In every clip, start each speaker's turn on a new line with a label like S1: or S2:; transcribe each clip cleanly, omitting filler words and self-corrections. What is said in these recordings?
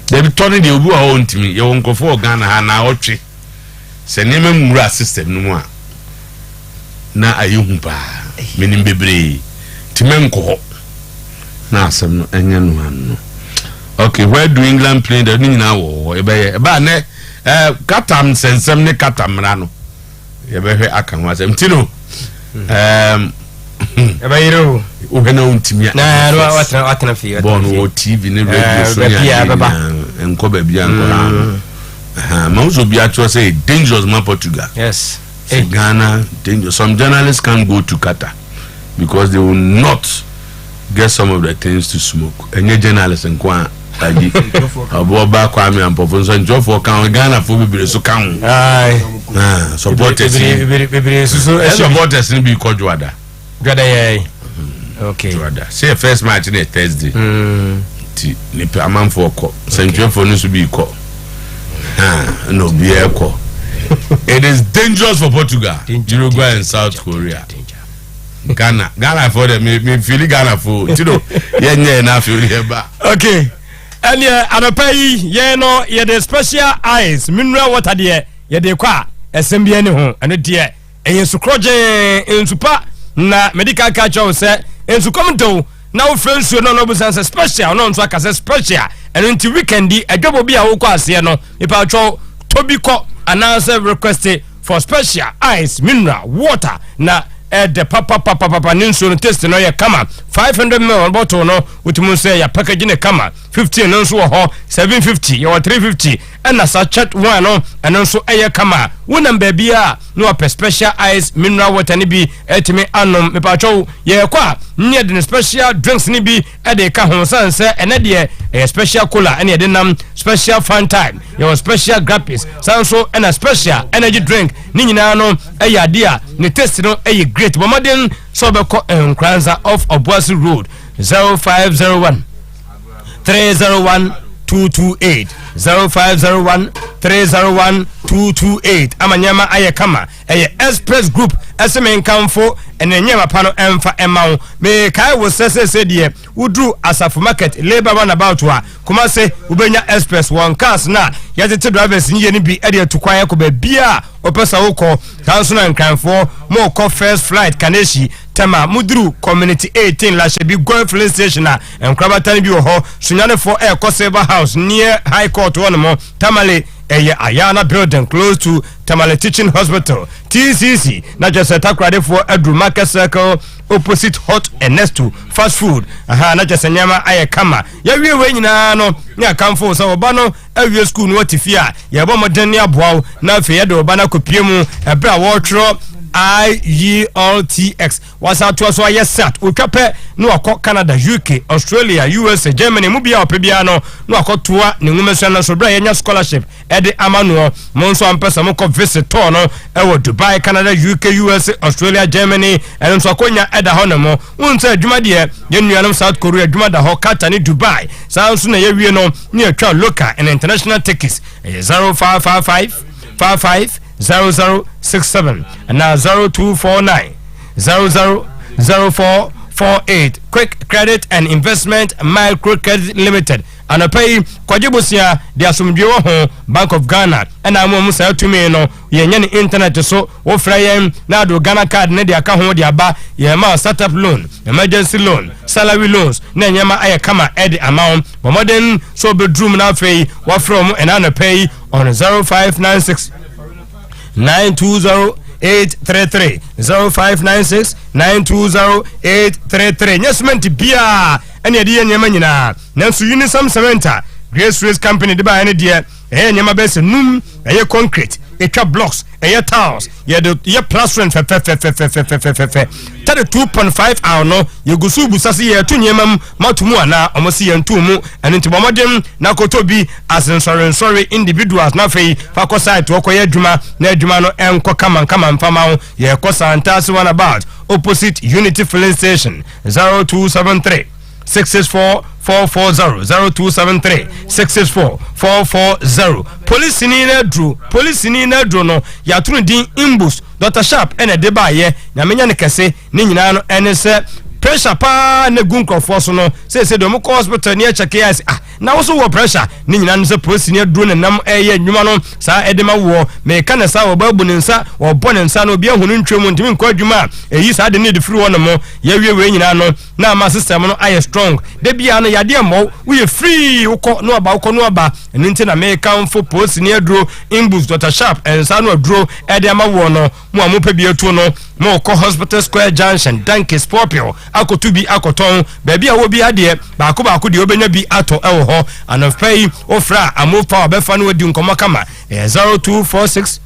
S1: They be turning the obu a to me. You won't go for Ghana and now tree. Send him a mura system no more. Na ayumpa menim bebre timenko na asem no enya no ano. Okay, where do England play the ni na wo e ba ne katam sensem ne katamra no ye be hwe aka ho asem tino e ba yiro o hena untimi
S2: na watna fi
S1: bon o TV ne radio so ya enko ba bia nkora ma uzo bia to say dangerous man Portugal.
S2: Yes.
S1: Ghana, dangerous. Some journalists can't go to Qatar because they will not get some of the things to smoke. Any journalist in Kwa, about back Kwame and Professor and Joe for Ghana for be so come. Supporters in be called Juada.
S2: Okay.
S1: Juada. Say first match in a Thursday. A man for a call. St. John for news to be called. No beer call. It is dangerous for Portugal, Uruguay and South Korea. Ghana for them, me feel Ghana for you know. Yeah, now feel here back.
S2: Okay, and I pay no, the special eyes, mineral water there, de qua, SMBN home, and dear, and you so croje in super na medical culture say, and so come to now friends you know sense special, no so I special, and until weekend a job will be a whole no, if I show Toby Cock. Announcer requested for special ice, mineral, water. Na the papa ninsu test no ya kama 500 ml bottle no utimu say ya package ne kama 50 no so ho 750 or 350 and na sachet one no and so eye kama wonam baby a no a special ice mineral water ni bi etimi anom me pa chow ye kwa nye de special drinks ni bi e de ka ho sanse ene de special cola ene de nam special fun time your special grappies sanso and a special energy drink ni nyina no e ya dia ni test no e great Bomadin Sobeko and Kranza off Obuasi Road 0501 301 228 0501 301 228 Amanyama Ayakama Express Group SMN Camfo and Nyama Pano Emfa Emau me Kai was said here Udru Asafu Market labor runabout wa Kumase Ubenya Express one cars na yet drivers in Yeni be area to Kwaya Kobe Bia Opesa Oko Council and Camfo more call first flight Kaneshi Tema Mudru Community 18 Lashebi Golf Filling Station and Krabatani Bio Ho Sunyane for Air Koseba House near High Court one more Tamale Ayana building close to Tamale Teaching Hospital TCC not just a takrade for Edru Market Circle opposite Hot and next to fast food not just a nyama ayakama ya we nyina no nya kamfo so obano awie school no tifia ya bo modern ya boaw na fe ya do obana kopiemu ebra wo tro IELTX was out to us why yes sat utwape no akọ Canada UK Australia USA Germany mu bia opebiano no akọ toa ne nwumeso na so bra yenya scholarship ede amano monso ampesa mo ko visitor no ewo Dubai Canada UK USA Australia Germany and so akonya eda honemo unsa adwuma de yenuanom South Korea adwuma da ho Qatar ni Dubai sanso na yewie no ne atwa local and international tickets 0555 0067 and now 0249 000448 Quick Credit and Investment Micro Credit Limited and I pay Kwajibusia the Asumdwo ho Bank of Ghana and I'm almost to me no yenye internet so wo frayem na do Ghana card na dia ka ho dia ba ye ma startup loan emergency loan salary loans na nyama ayakama ed amount modern so bedroom na fei wa from and I pay on 0596 920-833 0596 920-833 Nyesment bia ene de nyama nyina nanso Unisum Cementa Grace Race Company de ba ene de nyama bese num concrete etwa blocks tiles ye plastering fe 2.5 hour no ye gusu busase ye to nyemam matumu ana omosi ye ntumu ene ntibomodem na kotobi sorry individuals na fei fa ko site wo koye adwuma na adwuma no enko kama mfama ho ye ko santase one about opposite Unity Filling Station 0273 664 440 0273 664 440 Police ni na dro no ya tunu din imbus Dr. Sharp ene de ba ye na menya ne kese ni nyina no ene se pressure pa na gun crofo so no say do mo hospital ni check yes na wo so wo pressure ni nyina no se posi ne duro ne nam eye adwuma no saa edema wo me ka na saa wo babu ne nsa wo bo ne nsa no obi ahunu ntwemu ntimi nkɔ adwuma eyi saa de ne de firi wo no mo ye wie nyina no na ma system no aye strong de bia no yade mo wo ye free wokɔ no aba wokɔ no aba eni nti na me ka mfo posi ne aduro imbus Dr. Sharp ensa no aduro ede ama wo no mo amopa bi etu no mo ko Hospital Square Junction Danke Scorpio akotu bi akoton ba bia wo bi ade baako de obenya bi ato ewo ho anofai ofra amopa obefa no wadi nkomo kama 0246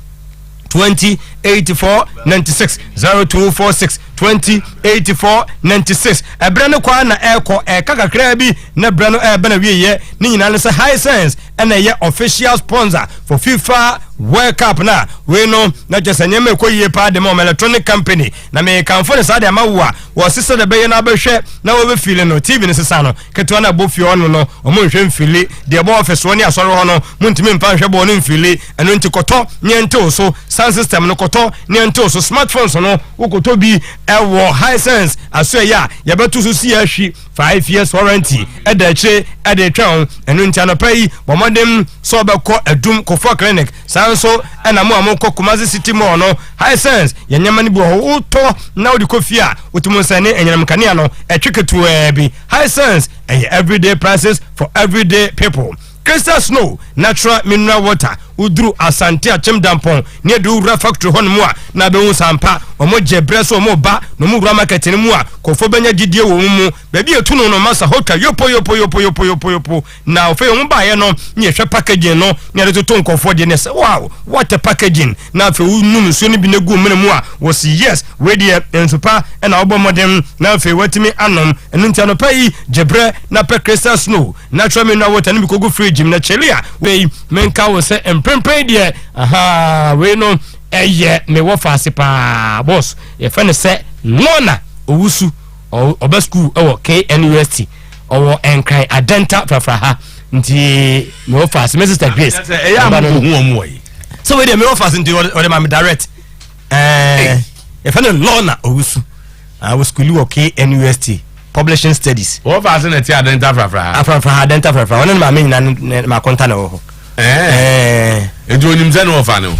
S2: 208496 0246 208496 ebra no kwa na eko kakra bi na bra no bana wieye ni nyina no se high sense na ye official sponsor for FIFA World Cup na we no na just anyame koyie pa de mo electronic company na me kanfo ne sade amawa wo sese de beye na behwe na wo be feel no TV ne sesa no keto na bo fie ono no o mo hwe mfili de bo office woni asoro ho no mo ntimi mpa hwe bo no mfili eno nti koto nyento so sound system no koto nyento so smartphones no wo koto bi ewo high sense aso ya ye betu so si ahwi 5 years warranty edache edetwa eno nti anopai bo modem so be ko adum kofo clinic sanso ena mo amko Kumasi City Mall no high sense yanyama ni bo ho to na odi kofia otumusane enyanam kania no etweketu bi high sense everyday prices for everyday people. Crystal Snow natural mineral water udru Asante Acheampong ne du ura factory hon mu a na be hu sampa omo jebre omo ba no mu ura market ni mu a kofo benya didie wo mu ba bi etu no masa hotwa yopo na ofe omo ba ye no ne hwe packaging no ne re to nkofo de ne say wow what a packaging na fe unum so ni bi na gu mu mu a wo si yes we de ensupa na obo modem na fe watimi anom enu ntia no pai jebre na pe Crystal Snow natural mineral water ni bi kogu fridge na chelia we menka wo se prepare there we no me wo fase pa boss ye fa ne se nona owusu oba school ewo KNUST owo enkrai adenta frafraha nti me wo fase me sister Grace
S1: ya ma hu omo yi
S2: so we dey me wo fase nti o dey ma direct ye fa ne nona owusu wo school wo KNUST publishing studies
S1: wo fase na ti adenta frafraha
S2: adenta frafraha wonen ma me nyina ma konta na wo
S1: ejo onim ze no fa no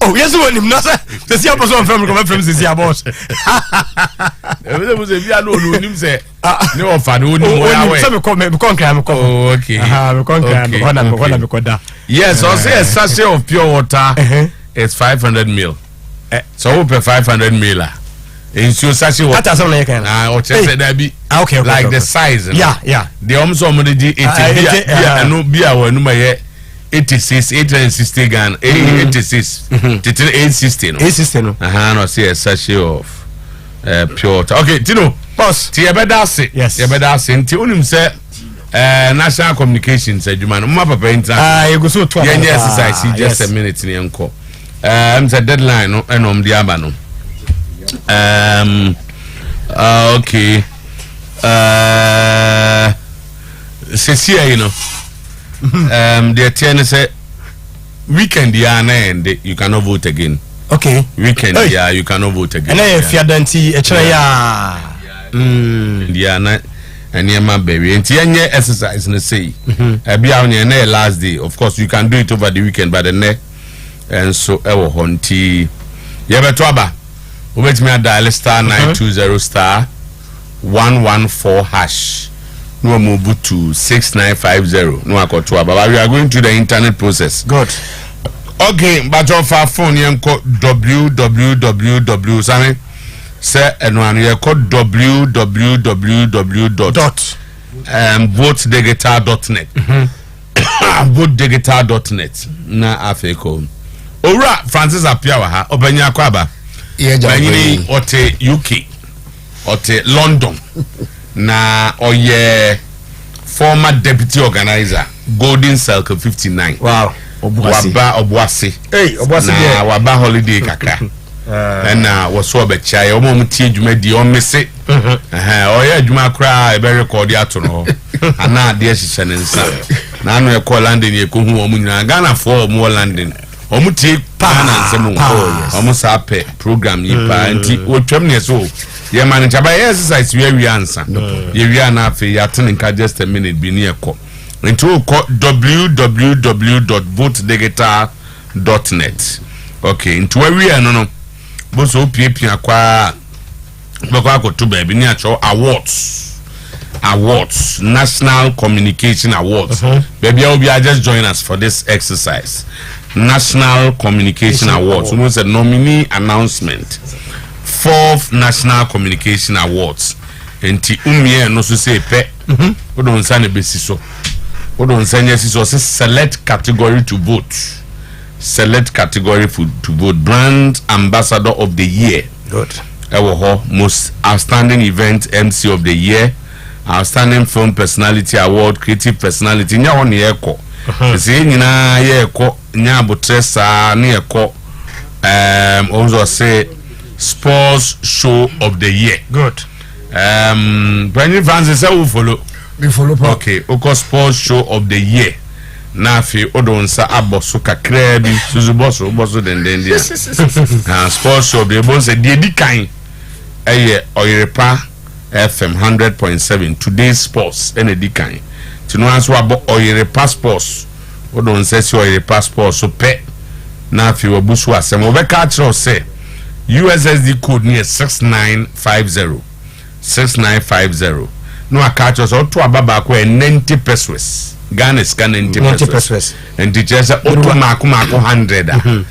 S2: oh yes onim no se si aposo from si abos
S1: e be se bia no onim se ne o fa no onim o ya we
S2: se me kon kra me kon
S1: okay
S2: me kon kra me kon da
S1: yes so say a sachet of pure water it's 500 ml so we pay 500 ml in so sachet water
S2: ata so na yekan
S1: o chese da bi
S2: okay
S1: like the size
S2: yeah
S1: the omso mo de 80 bia no bia wa no ma ye 86 860 Ghana 86 860 no
S2: 860 no
S1: no say a sachet of pure water okay tino
S2: boss
S1: ti ebeda ase
S2: yes
S1: ebeda ase nti onim say national communications adwuma no mma papa intra
S2: eguso to
S1: yeah exercise just a minute ni enko say deadline no enom di aba no okay you know the ten say weekend na end you cannot vote again
S2: okay
S1: weekend you cannot vote again
S2: and if you danti e chere
S1: na eniema baby enti enye exercise na say bia on na last day of course you can do it over the weekend but the and so e wo honti ye beto aba obetimi dial star 920 star 114 hash no move to 6950 no akoto aba we are going to the internet process
S2: good
S1: okay but of our phone yenko www sami say eno anu yenko www.votedigital.net votedigital.net na afeko owura Francis Apia wa ha obanya akwaba banyini ote UK ote London na oye former deputy organizer Golden Circle 59
S2: wow
S1: obuasi
S2: na
S1: waba holiday kaka na waso obechai omo tie adwumadi o mese oye adwuma akra e be record ato no ana de hihye ne nsa na anu e call London e ko hu omo nyina Ghana for omo London omo tie pa na nsem omo sa pe program yi pa nti otwam ne so ye man chaba exercise we ansa ye wi na afi ya ten nka just a minute bi ne ekọ into www.votedigital.net. Okay, into where we are no both OPP akwa bako to baby ni acho awards, National Communication Awards. Baby, I will be just join us for this exercise. National Communication Awards. Almost a nominee announcement. 4th National Communication Awards. Enti umie no so say pe. We don't send a basis so. We don't send yes so select category to vote. Select category to vote. Brand Ambassador of the Year.
S2: Good.
S1: Most outstanding event MC of the year. Outstanding film personality award, creative personality. Nya woni yeko. Say nyina yeko nya abotresa na yeko also say sports show of the year.
S2: Good.
S1: Brandon Francis say we follow.
S3: We follow.
S1: Okay, oko sports show of the year. Na fi odonsa aboso kakra bi suzu boso den dia. Sports show of the year say di kan Oyerepa FM 100.7 today's sports and edikan tino anso abo Oyerepa sports we don say Oyerepa sports so pe na fi obusu asem obeka kire say USSD code near 6950 no aka kire so to ababa ko 90 pesos Ghana scan 90 pesos and teacher say oto mako 100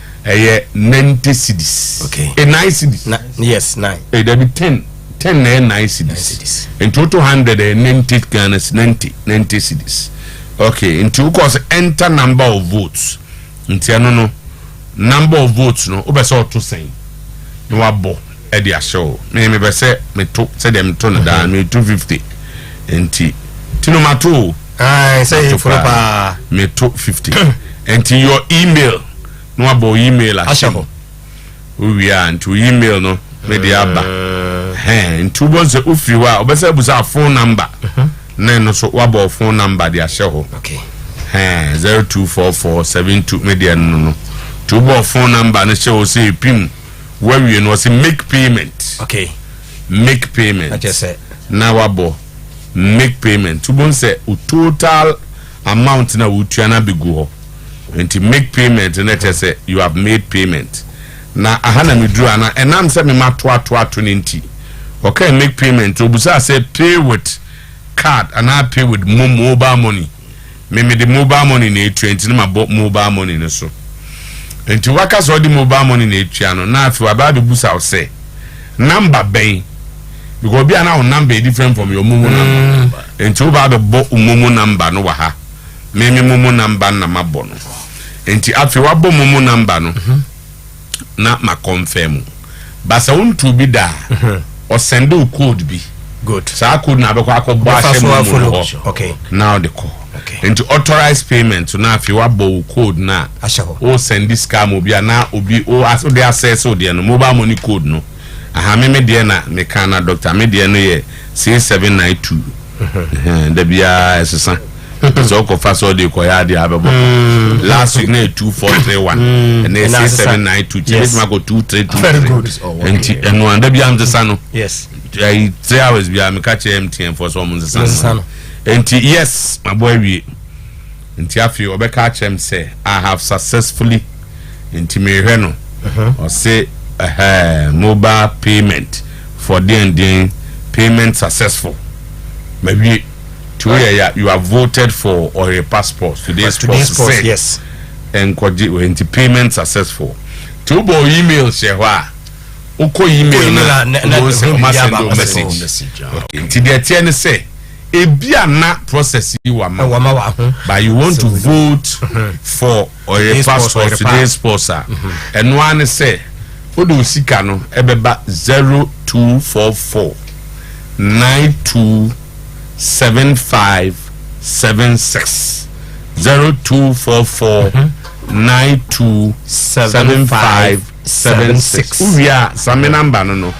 S1: 90 cedis.
S2: Okay.
S1: A 9 cedis.
S2: Yes, 9.
S1: There be 10 9 cedis. In total 190 Ghana 90 cedis. Okay. In two course enter number of votes. Into no number of votes no. Obe so to say. No abo e dia show. Me be say me to say them turn down me 250. Enti tino mato.
S2: Say for
S1: me 250. Enti your email no abo email
S2: Acheampong.
S1: We are into email no me aba into bones ufiwa obese busa phone number na no so wabo phone number de ahye
S2: okay
S1: 024472 media no to bo phone number no show say pim where we no say make payment.
S2: Okay,
S1: make payment.
S2: I just said
S1: na wabo make payment to bones total amount na utua na begu ho and to make payment and let us say you have made payment. Na ahana me draw na enam say me mato 20. Okay, make payment. Obusa say pay with card and I pay with mobile money. Me the mobile money na 20 na mobile money no so. Enti waka so the mobile money na etua no na afi aba be busa say number ben because be na number different from your momo number. Enti oba be bo momo number no wa ha. Me momo number na mabo no. Enti afi wa bo momo number no. Na ma confirm. Basa untu bi da. Or send a code be.
S2: Good.
S1: So I could now
S2: okay.
S1: Now the call.
S2: Okay.
S1: And to authorize payment to now if you have code now. Oh send this car mobile now obi oh as the access oh the mobile money code no. Aha me dia na me kana doctor me dia no ye 6792. The bia esesa. So ko fa so de ko ya de abebo. Last week na 2431 and then 6792 change ma go 232.
S2: Very good.
S1: And one da bia am no.
S2: Yes.
S1: 3 hours bia me catch MTN for so mun sano. And yes, my boy we nti afi obeka chem say I have successfully nti me hwe no or say mobile payment for the payment successful. Maybe you have voted for or a passport today's sports
S2: yes
S1: and into payment successful to bo email shewa uko email na message okay the tiene say e bia na process you wa but you want to vote for or a passport today's sponsor and one say odo sika no ebeba 0244 92 7576 0244 92 7576. Uya same number no.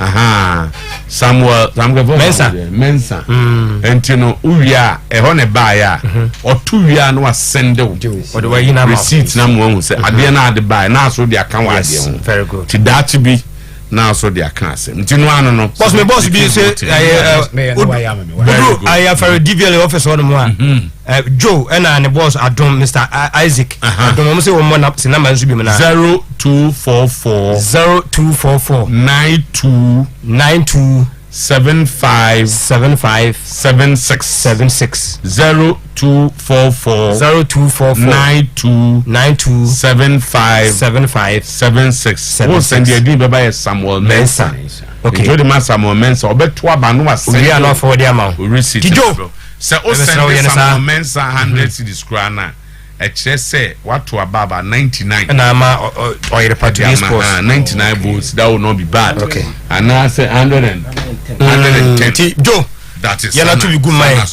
S1: Aha. Samuel Mensa. Entino uya eho ne ba ya. Otu ya no send o.
S2: What do you know?
S1: Receipt na mo say ade na ade ba na so de aka wa ade ho.
S2: Very good.
S1: Ti that be now so they can say no
S2: boss me boss be say I have a DVL office on one Joe and the boss Adom Mr. Isaac Adom say one more number should be 0244 92 75 76 0244 92 75 76. Who send the idea by Samuel Mensah? Okay, Jody Samuel Mensah. Obeto abanwa send. We are not for the amount. We receive. So o send Samuel Mensah 100 cedis krana. Eche say what to ababa 99. Na ma Oyerepa 99 votes. That will not be bad. Okay. And now say 110. Joe. That is to be good mind.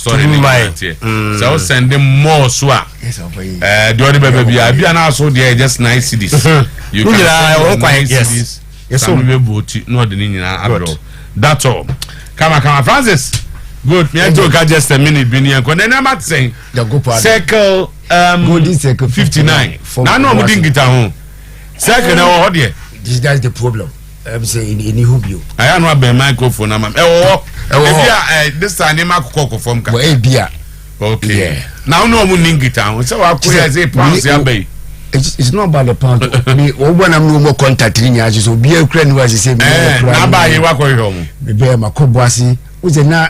S2: So send them more swap. The other baby, I be an also there just 9 CDs. You can yes. Yes, so we vote no the Nina. That's all. Come on, Francis. Good. Me I talk just a minute. Bini and then I'm not saying circle 59. Now no we didn't get home. Circle now what there?
S3: That's the problem. I'm saying in you.
S1: I am not by microphone. This time they make cocoa from okay. Now no one ning it down. So I could say pounds.
S3: It's not about the pound. Me when I'm no more contacting you, so be a friend was the same.
S1: Now buy you work home.
S3: Be my cobwasi. Who's a na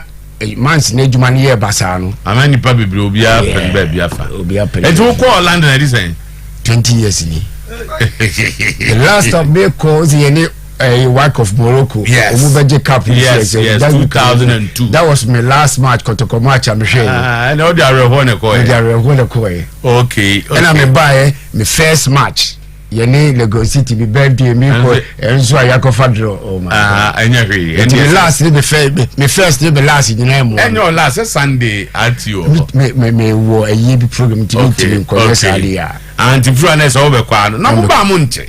S3: man's name money here basano.
S1: I mean probably will be up and baby up. It will call London at this end.
S3: 20 years in the last of me calls a work of Morocco.
S1: Yes.
S3: Cup.
S1: Yes. 2002.
S3: That was my last match. Kotoko match. I'm sure.
S1: I know they are okay.
S3: And I'm a buy my first match. You need Lagos City be birthday me and so I go for draw. Oh my God. And last the first the last in the name.
S1: And your last Sunday at you.
S3: Me war a year program to meet in Korea.
S1: And to furnace over Quano. No Bamunche.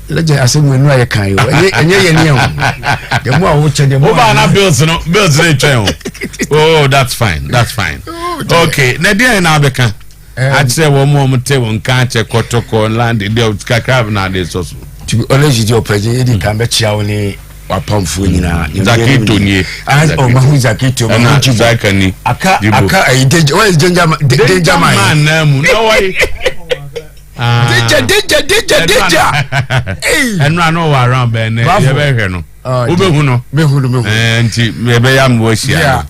S3: Let's just assume when I can you. And the more which the more
S1: bills oh, that's fine. Okay, Nadia and Abeka. I'd say one more table can't check Kotoko and land in the old Skycraft nowadays also. To be honest, your president can bet you only a pump for you now. Zakito,
S3: as oh, Mahuzakito,
S1: Zakani.
S3: Aka, what is danger man?
S1: No way.
S3: Danger.
S1: And run over around Ben. Ubehuno. And maybe I'm worse.
S3: Yeah,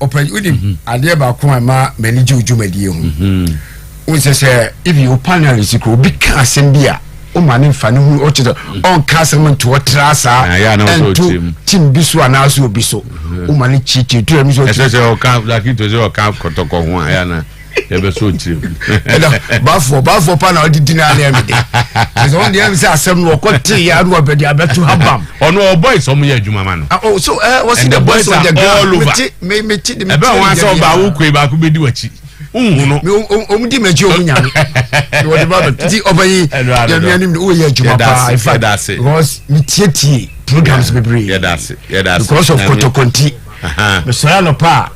S3: open with him. I never come my many Jumedi. Which say if you panel is equal because India. Man fan who orchard on Castleman to a trasa and to Tim Bisu and also Biso. Umani chichi to him. So
S1: camp like it was your camp Kotoko. Ever so cheap.
S3: Buffalo panel did dinner every day. There's only some walk on tea. I know better to have them.
S1: Oh no, boys, some year, Juman.
S3: Oh, so what's the boys of the girl over? Maybe
S1: about once over Uke back could be doing it.
S3: Programs because of Kotokonti. Mr. Pa.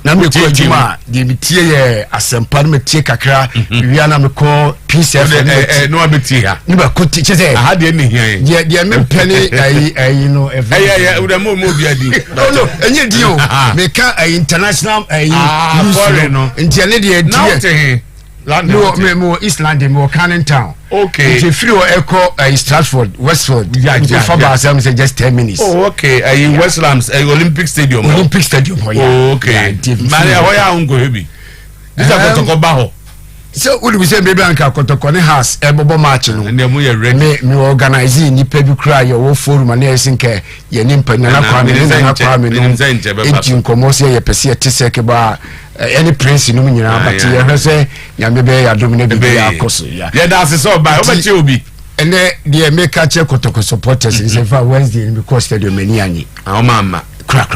S3: Na me ko adwuma de metie asempa me tie kakra wi na me ko PCF
S1: no abetie ha
S3: ni ba ko tie se
S1: ha de ne hian
S3: de me pene ayi no
S1: we da mo bi adi
S3: no enye di o me ka international foreign no ntene de die no East London mo Canning Town.
S1: Okay.
S3: If you feel echo Stratford, Westford, say just 10 minutes.
S1: Oh, okay. Westlands Olympic Stadium.
S3: Olympic Stadium.
S1: Oh, okay. Maria hoya ungo hebi. This is Kotoko Baho.
S3: So would we say baby anka Kotoko ne has ebobo match no.
S1: And them we ready.
S3: Me organize ni pe bi kra ye wo forum na ye sinke ye nimpa na kwa me na kwa me no. Enti nkomo se ye pese ye tese ke ba any prince no nyina but ye hwese nyame be ya domine bi ya koso ya. Yeah, that's so by obechi obi. And the make a check Kotoko supporters is for Wednesday because stadium many ani.
S1: Oh mama.
S3: Crack.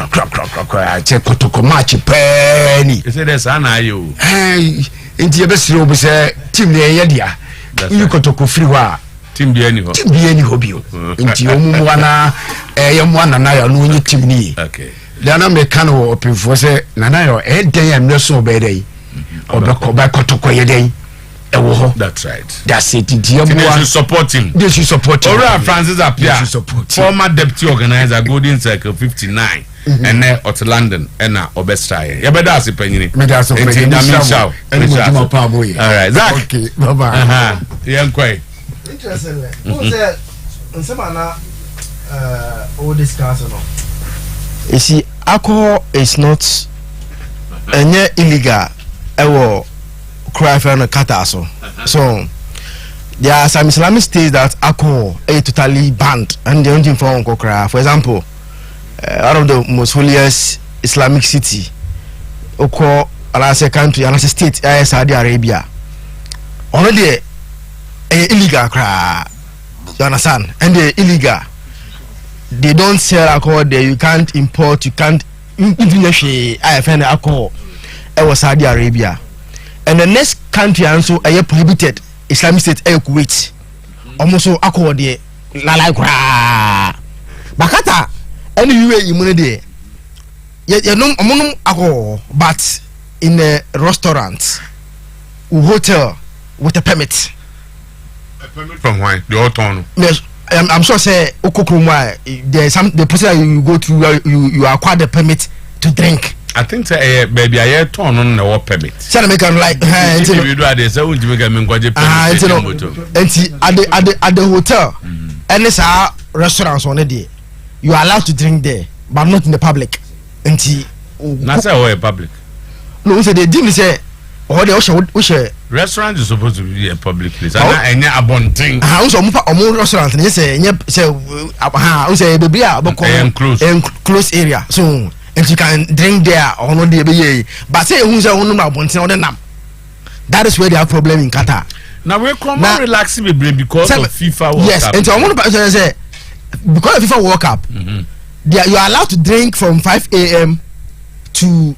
S3: Check Kotoko match penny.
S1: You say there's an ayo.
S3: Hey, inti ebesiro be say team ne ye dia. You Kotoko free wa.
S1: Team bi any ho
S3: bio. Inti omumu na yemwana na ya no nyi team ni.
S1: Okay.
S3: Dana me kan wo opinfo say nana yo den ya mreso be dey. Obeko ba Kotoko ye dey.
S1: That's right.
S3: That's it. They
S1: should support him.
S3: They should support him.
S1: Ora Francis Apia, former deputy organizer, Golden Circle 59, and then at London, and now Obestra. Yeah, but that's a penny. All right, Zach.
S3: Okay, bye-bye.
S1: Yeah, quite.
S4: Interesting. Who's that? And some all discuss or not?
S5: You see, alcohol is not illegal. Ewo cry for no kataso. So there are some Islamic states that alcohol is totally banned and the only form of cry. For example, out of the most holiest Islamic city, Oko, another country, another state, Saudi Arabia. Already illegal cry. You understand? And they illegal. They don't sell alcohol there. You can't import. You can't even I find alcohol. It was Saudi Arabia, and the next country also prohibited Islamic State Kuwait. Almost alcohol there. La la kura. Bakata. Anyway, you money there. You know alcohol, but in a restaurant, hotel with a permit.
S1: From why? The autumn.
S5: Yes, I'm sure say there's some the process you go through you acquire the permit to drink.
S1: I think baby I turn on the permit.
S5: Say make like
S1: if you do that say won't make me go permit.
S5: At the hotel and it's our restaurants on there. You are allowed to drink there but not in the public.
S1: Not say public.
S5: No, say they didn't say or the
S1: restaurant is supposed to be a public place. And a bon thing.
S5: Also, restaurant. They say, baby, close area. So, and you can drink there or not the but say, who's a woman bon thing or the name. That is where they have problem in Qatar.
S1: Now we're relaxing because of FIFA World
S5: Cup. Yes, and so I want to say, because of FIFA World Cup, you are allowed to drink from 5 a.m. to,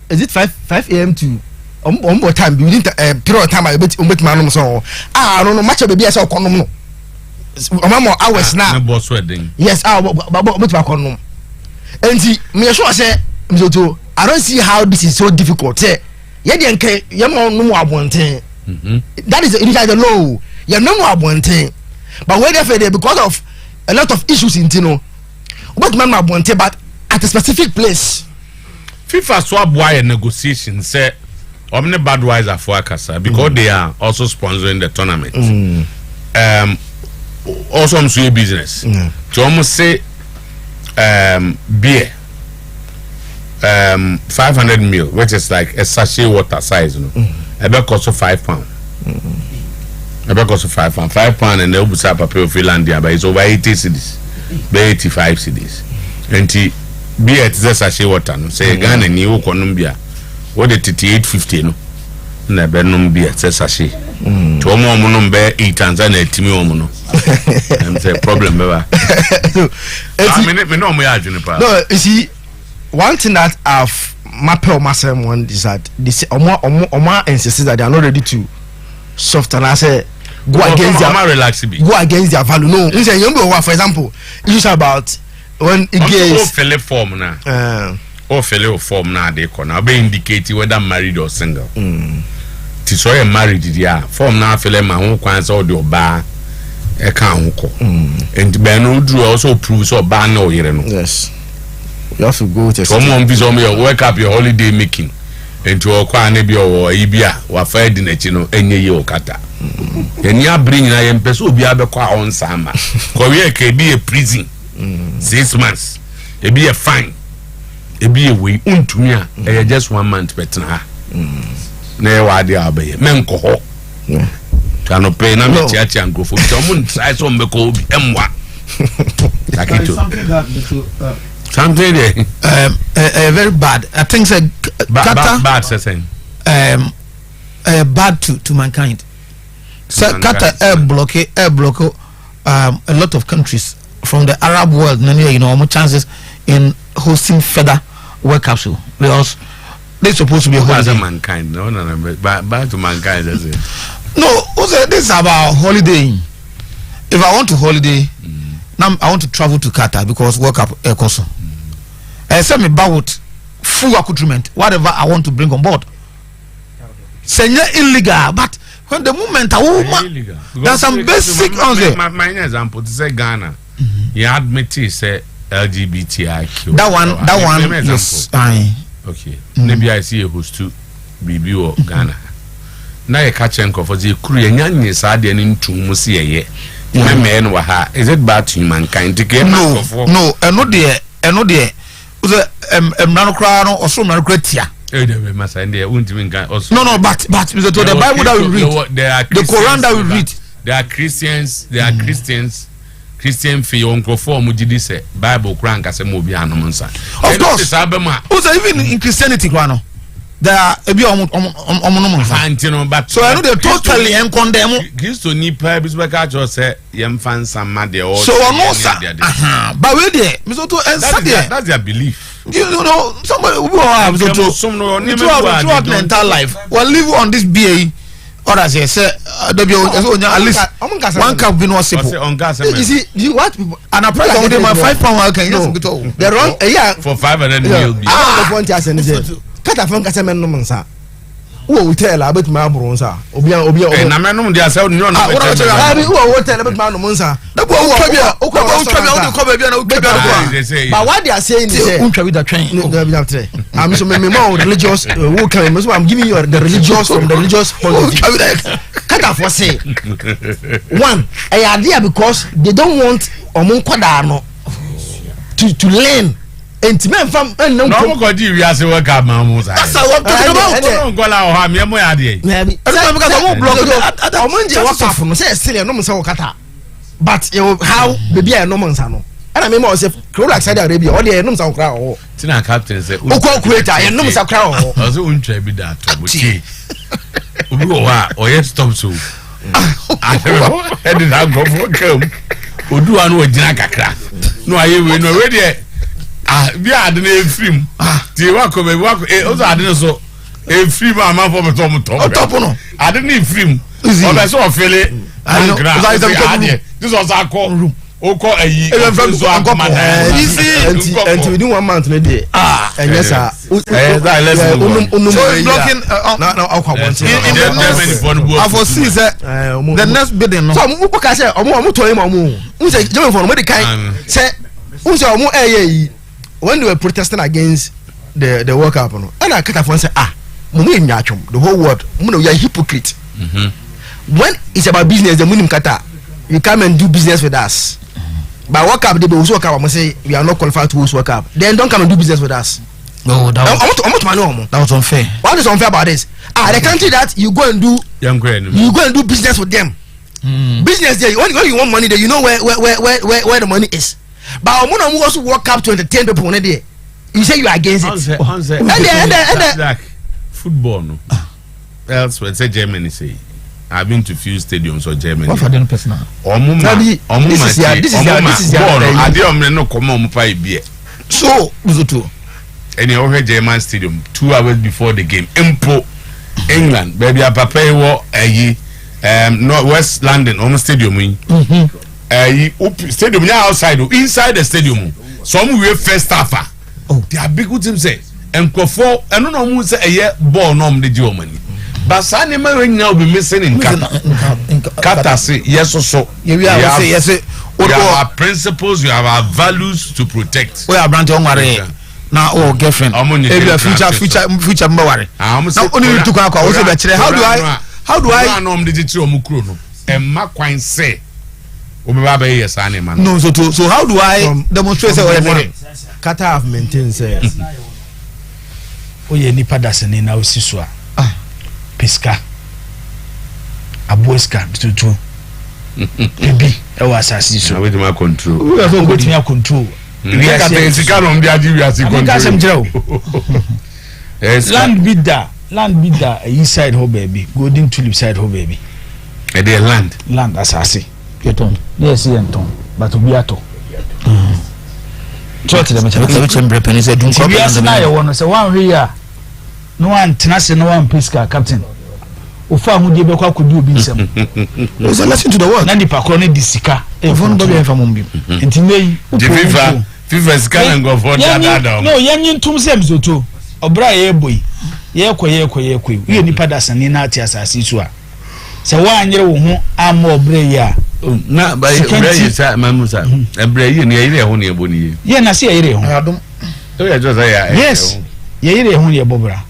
S5: is it 5 a.m. to more time within period of time I bet man so I don't know much of baby as condom no more hours now
S1: boss wedding
S5: yes but condom and see me sure say I don't see how this is so difficult say yeah the nke you no more abonten that is inside the law you no more abonten but where they because of a lot of issues in Tino but man abonten but at a specific place
S1: FIFA swap wire negotiation say Omni Budweiser for Akasa because they are also sponsoring the tournament. Also, I'm doing business. To almost say beer, 500 ml, which is like a sachet water size. You know, a bag costs £5. A bag costs £5. £5, and they'll be set up in Finlandia, but it's over 80 cedis, 85 cedis. And beer is a sachet water. No? Say Ghana new Columbia. What the 850 no na be no be sachet to omo no be 8 Tanzania timi omo no am say problem be ba me no mo ya adwene pa
S5: no you see one thing that I've mapped myself one is that this omo insist that they are not ready to soft and I say go against their value no you say you for example use about when it gets
S1: fill form na or fill form na they can now be indicate whether married or single. So you married yeah form na fill my own kwan so the oba e kan ho and no do also prove so ba na oyere no.
S5: Yes, you have to go to
S1: someone be some your wake up your holiday making and your kwan na be o ibia wa fa di na chi no enye ye okata eni abring na ye mpese obi abekwa on sama ko we ke be a prison 6 months e be a fine e be a way untumi a just 1 month betna na e wa de abaye menko ho kano pay na me tiati angrofo tomun sai so mbeko obi emwa takito something there
S4: very bad I think say
S1: bad saying
S4: bad to mankind so Qatar air block a lot of countries from the Arab world you know more chances in hosting further World Cup so because they're supposed to be
S1: holiday mankind no bad to mankind that's it
S4: no this is about holiday if I want to holiday now I want to travel to Qatar because World Cup also send me about full accoutrement whatever I want to bring on board say illegal but when the moment a woman, there's some basic answer.
S1: My example to say Ghana, you admit say LGBTIQ.
S4: That one, yes.
S1: Okay, maybe I see a host to BB or Ghana. Now you catch and for the Korean is adding into Musia. Men were her. Is it bad to mankind to get
S4: no, and no dear, was a man crown or some Margaretia.
S1: No,
S4: but the Bible that we read, the Quran that we read,
S1: there are Christians, Christian fee uncle for Mujidi Bible crank as a movie anomonsa.
S4: Of course, also even in Christianity, Grano, there are a bit but so I know they totally condemn.
S1: Used to need purpose because I say young fans some mad or
S4: so but we there, that's
S1: their belief.
S4: You know, somebody who have throughout the entire life will live on this BA. Or as I say, at least one cup be no simple.
S5: You see, you what people
S4: and I price on my £5 can you
S5: they're wrong. Yeah,
S1: for 500 mil.
S5: Kata phone kasa men no mansa. Wo tell about my bronza. Obia
S1: na men no dia say no na.
S5: Wo tell about my no mansa.
S4: That boy o come bia na o bia.
S5: But what they are saying is
S4: untwa with the train.
S5: I'm so me more religious who can so I'm giving you the religious from the religious point. Kata for say one idea because they don't want omo kwada no to learn. Entimen fam no
S1: go di wi ase work am am say
S4: that's what talking about
S1: no go la o ha me mo ya de
S4: every because omo block
S5: omo nje work am no say still no say wakata but how baby I no mansa no and I mean say crow like Saudi Arabia all the no say okra o
S1: tina captain say
S5: o ko creator e no say okra o
S1: o say untwa bi that o chi obi o wa o ye stop so I did not go for come odu anu o jina kakra no aye we no we dey bi ade na efrim ti wa ko be wa ko o so ade no so efrim ama for beto mo top
S4: no
S1: ade na efrim o be so ofele ade this was our call room o ko ayi so akoma
S5: easy and we do 1 month no dey and yes sir
S4: blocking no akwa want for see the next bidding no
S5: so mo ka say omo to him omo say jeme for no dey kan say say omo when they were protesting against the World Cup, and I cut off say, the whole world, you are hypocrite. When it's about business, the minimum kata, you come and do business with us. But World Cup, they will World Cup, say we are not qualified to host World Cup. Then don't come and do business with us.
S4: No, that was unfair.
S5: What is unfair about this? The country that you go and do business with them. Business there, when you want money there, you know where the money is. But when I also walk up to entertain people on there, you say you are against it.
S1: And football, no. Elsewhere, say Germany say. I've been to few stadiums of Germany.
S4: What for them personal?
S5: This is
S4: so,
S1: and you over German stadium 2 hours before the game. Impo, England, baby, I prepare Northwest London, almost stadium. Stadium outside, inside the stadium. Some way first staffer. They are big good team say. And Kofo, and no one say a year born on the Germany. But Sunday man now be missing in Qatar. Qatar say yes or so.
S4: You
S1: have principles, you have our values to protect.
S4: We are Branton Mare. Now, oh, girlfriend. Future Mawari. Now, only to Kaka. How do I
S1: know the digital Mukrono? And Mark Wine say. No,
S4: so how do I demonstrate
S5: Qatar have maintained say
S6: oye nipa dasene na osisua piska aboeska tutu ebi e wa asasi so
S1: we dey control
S6: we are going to control
S1: we are going to
S6: land bidda east side ho baby golden tulip side ho baby
S1: e dey land
S6: asasi keton yes yenton but we ato
S4: church dem chambre penise dun ko
S6: yes na ye wono se wan hwe ya no wan tenase no wan piska captain ofa hu de be kwa kodi obi nsem
S4: so listen to the word
S6: na di pakro ne disika
S4: e fon do be fa mombi
S6: ntimei
S1: FIFA scan go for dada
S6: no yenyi ntum se mzoto obra ye boy ye kɔ we nipa dasane na ati asase so a sɛ woanyere wo ho ama ɔbrɛ yi a
S1: na ba yi sa mamusa ebre yi ne yire ho ne ebo ne
S6: ye na se yire ho
S4: adom
S1: o ya just ya
S6: yes yire ho ne bobra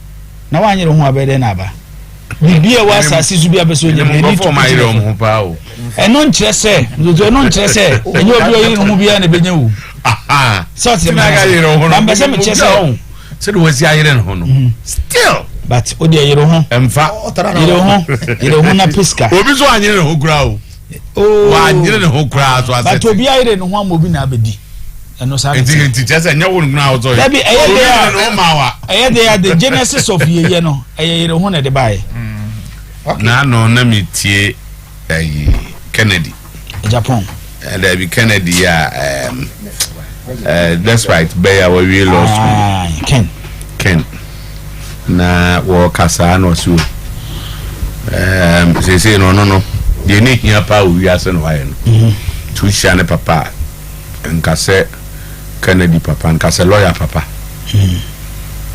S6: na woanyere ho abede na aba bibia wa asase zu bia beso nye
S1: ni to ma yire ho pa o
S6: eno nkyere se nzo eno nkyere se enye obi oyire ho bia na benya wu
S1: aha
S6: so te
S1: na ga yire ho
S6: na mbese me kyere
S1: se do wasi ayire ho no still
S6: but o de yire ho
S1: emfa
S6: yire ho na piska
S1: obi so anyere ho kura o wa anyere ne ho kura so asete
S6: but obi ayire ne ho am obi na abedi eno sa
S1: enti chese nya wo nkuna o so
S6: dabi
S1: no ma wa
S6: the genesis of ye no yire ho na de bae
S1: na no na metie Kennedy
S6: Japan
S1: there be Kennedy that's right Beya we lost Ken na wo kasa na so say no de ne hia pa o wi ase no waye no tu sha ne papa nkase Kennedy papa nkase lawyer papa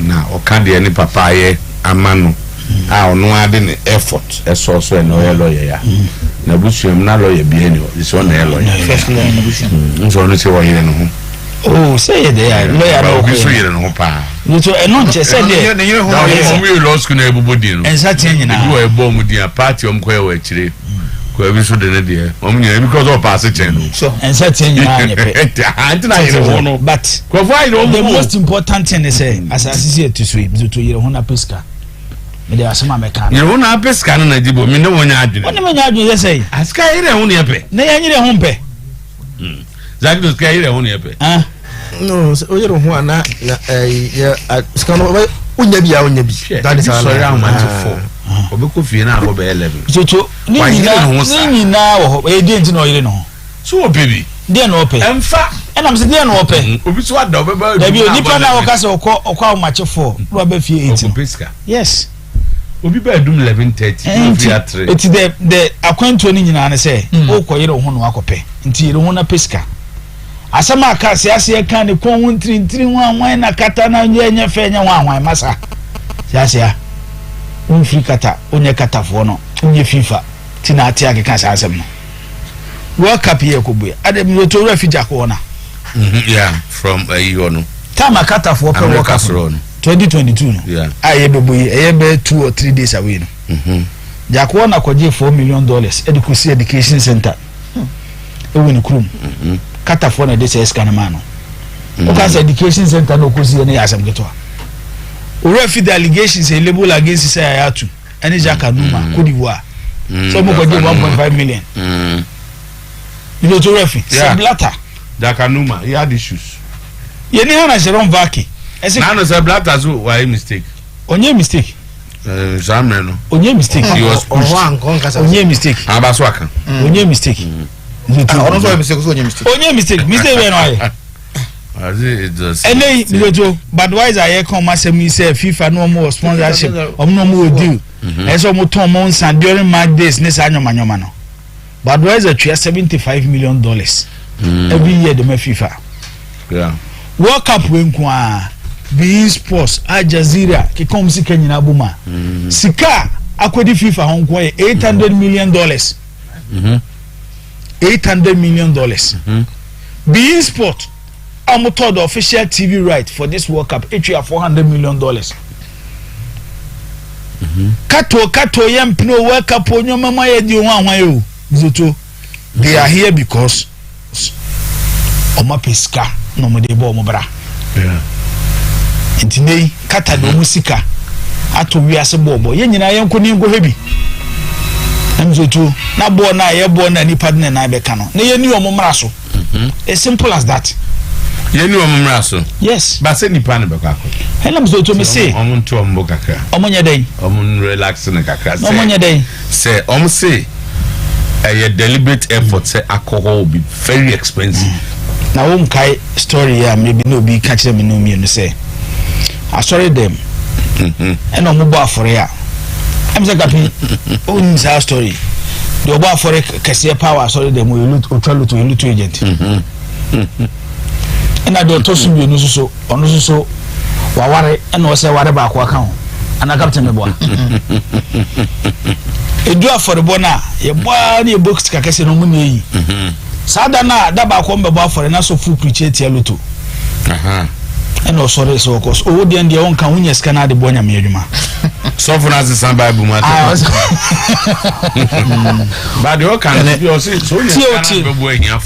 S1: na o kan de ne papa ye amano a ono ade ne effort eso so na o lawyer ya na busuam na lawyer bi eni o so na lawyer
S4: first lawyer na busuam
S1: so no se wo yire no ho
S6: oh say they are lawyer no
S1: ko so yire no ho pa
S6: so eno nche say dey
S4: ne yire ho
S1: na we law school na ebobodi no
S6: ensa tie nyina
S1: du e bo mu dia party om ko e wa chire ko e bi so de ne de om nyina because of pass chain no
S6: so ensa tie nyina anye pe
S1: antina yire ho no
S6: but
S1: ko fa yire ho
S6: the most important thing is say asase see to so to yire ho na pesca me dey asema meka
S1: yire ho na pesca no na dibo me ne wonya adwene
S6: woni me nya adwene say
S1: aska yire ho ne epe
S6: na ya yire ho mpe
S1: zakdo ska yire ho ne epe
S5: no oyere ho ana ya skano unya bi that is
S1: all around man to 4 obeko fie na abo be 11
S6: so ni nyina wo e dey nti na oyire no
S1: so baby
S6: dey na ope
S1: emfa
S6: na mse dey na ope
S1: obi so ada obeba
S6: da bi onipa na wo ka se okwa mache 4 no be fie 18 yes
S1: obi ba dum 11:30 fie atre
S6: eti the akwanto ni nyina na se o koyire ho no akope nti yire ho na pesca asama ka siase ka ne kon ho ntiri ho anwan na kata na nye fe nya ho anwan masa siase unfri kata onye katafo no onye FIFA ti na ati ake ka siase no World Cup ye ko buya adem yo to refi jako na
S1: yeah from no
S6: time katafo pe World Cup 2022 no
S1: yeah
S6: aye be buyi eye be 2 or 3 days away no jako na kwaje $4 million education center ewe ni krum katafo na de say scan man no o ka say education center no ko si na ya asem geto o refi the allegations a label against say ayatu ene jaka numa Cote d'Ivoire so mo ko de 1.5 million you know to refi say blatter
S1: jaka numa he had issues
S6: ye ni hana Jerome Vaki
S1: na no say blatter so why mistake
S6: onye mistake
S1: Zamre no
S6: onye mistake
S1: he was pushed
S6: onye mistake
S1: abaso aka
S6: onye mistake
S4: ono so mistake so onye mistake
S6: we no aye Ele biloto Budweiser ye kon masem say FIFA no more sponsorship no more deal eso mo ton mo nsan during match days ne sa nyoma no Budweiser twa $75 million every year de FIFA
S1: yeah
S6: World Cup we nko a beIN Sports Al Jazeera ke kom sika nyina boma sika akodi FIFA hon ko $800 million $800 million beIN Sport told the official TV right for this World Cup it was $400 million kato yempno World Cup onyo mama ye di wan yo zoto they are here because oma pesca no mo de bo mo bra
S1: yeah
S6: intine kata do musika ato wiase bobo ye nyina ye nko ni ngo hebi amzoto na bo na ye bo na nipa de na be ka no na ye ni omo mra so as simple as that
S1: ye ni omo mra so
S6: yes
S1: ba se nipa ne be kwa ko
S6: hela mzoto me say
S1: omo nto omo kakra
S6: omo nya dai
S1: omo relax na kakra
S6: omo nya dai
S1: say omo say a deliberate effort say alcohol will be very expensive
S6: na won kai story ya maybe no be catch them no me no say I sorry them and no mo afore ya am say gapi on sa story the oba afore kese power sorry them we loot agent and I don't toss you no so ono so waware and no say ware ba ko aka ho ana captain me boa edu afɔrebɔ na ye boa na ye box kakese no mu na yi sada na da ba ko mbɛbɔ afɔre na so full preach etia loto ɛna ɔsɔre so ɔkɔ o de ndia won kan hunya sika na de bɔ nyame adwuma
S1: so for us some bible matter but you can be also so you can be here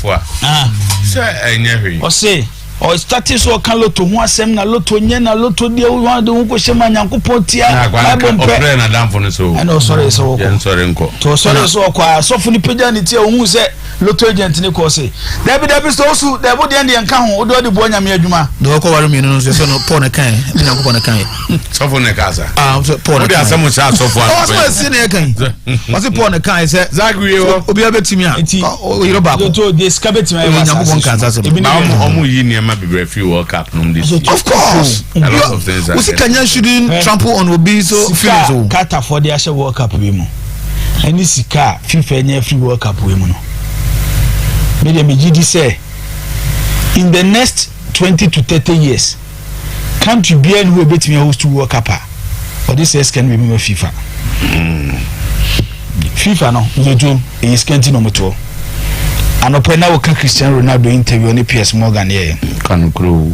S1: say enye hwe
S6: o say o starting so kan loto ho asɛm na loto nye na loto de wo de wo ko hyema nyankopɔn tia bible
S1: pray na damfo no so
S6: ɛna ɔsɔre so ɔkɔ
S1: nsɔre nko
S6: to ɔsɔre so ɔkɔ asɔfo ni pagya ne tia ohun sɛ loto agent ni ko say dabi so so da bo de nka ho o de bo nyame adwuma
S4: de ko waru mi no so no Paul na kan ni nyankopɔn na kan
S1: sɔfo ne kasa
S4: Paul na kan
S1: asɛm sa sɔfo
S4: a so si ne kan was Paul na kan sɛ
S1: zagwe
S4: obi abetimi a o yiro ba ko
S6: to de ska betimi a
S4: nyankopɔn kan sa sɛ
S1: na omu yi ne ma bebre free world cup no this
S4: of course
S1: a lot of things
S4: we see Kenya shouldn't trample on obi so feelings o
S6: Qatar for the Asia World Cup we mu any sika FIFA nya free world cup we mu no me dey me gidi say in the next 20 to 30 years country bien who betimi host world cup or this year can be me FIFA FIFA no zojo e scanty no moto anope na woka Cristiano Ronaldo interview on PS Morgan here
S1: kan kro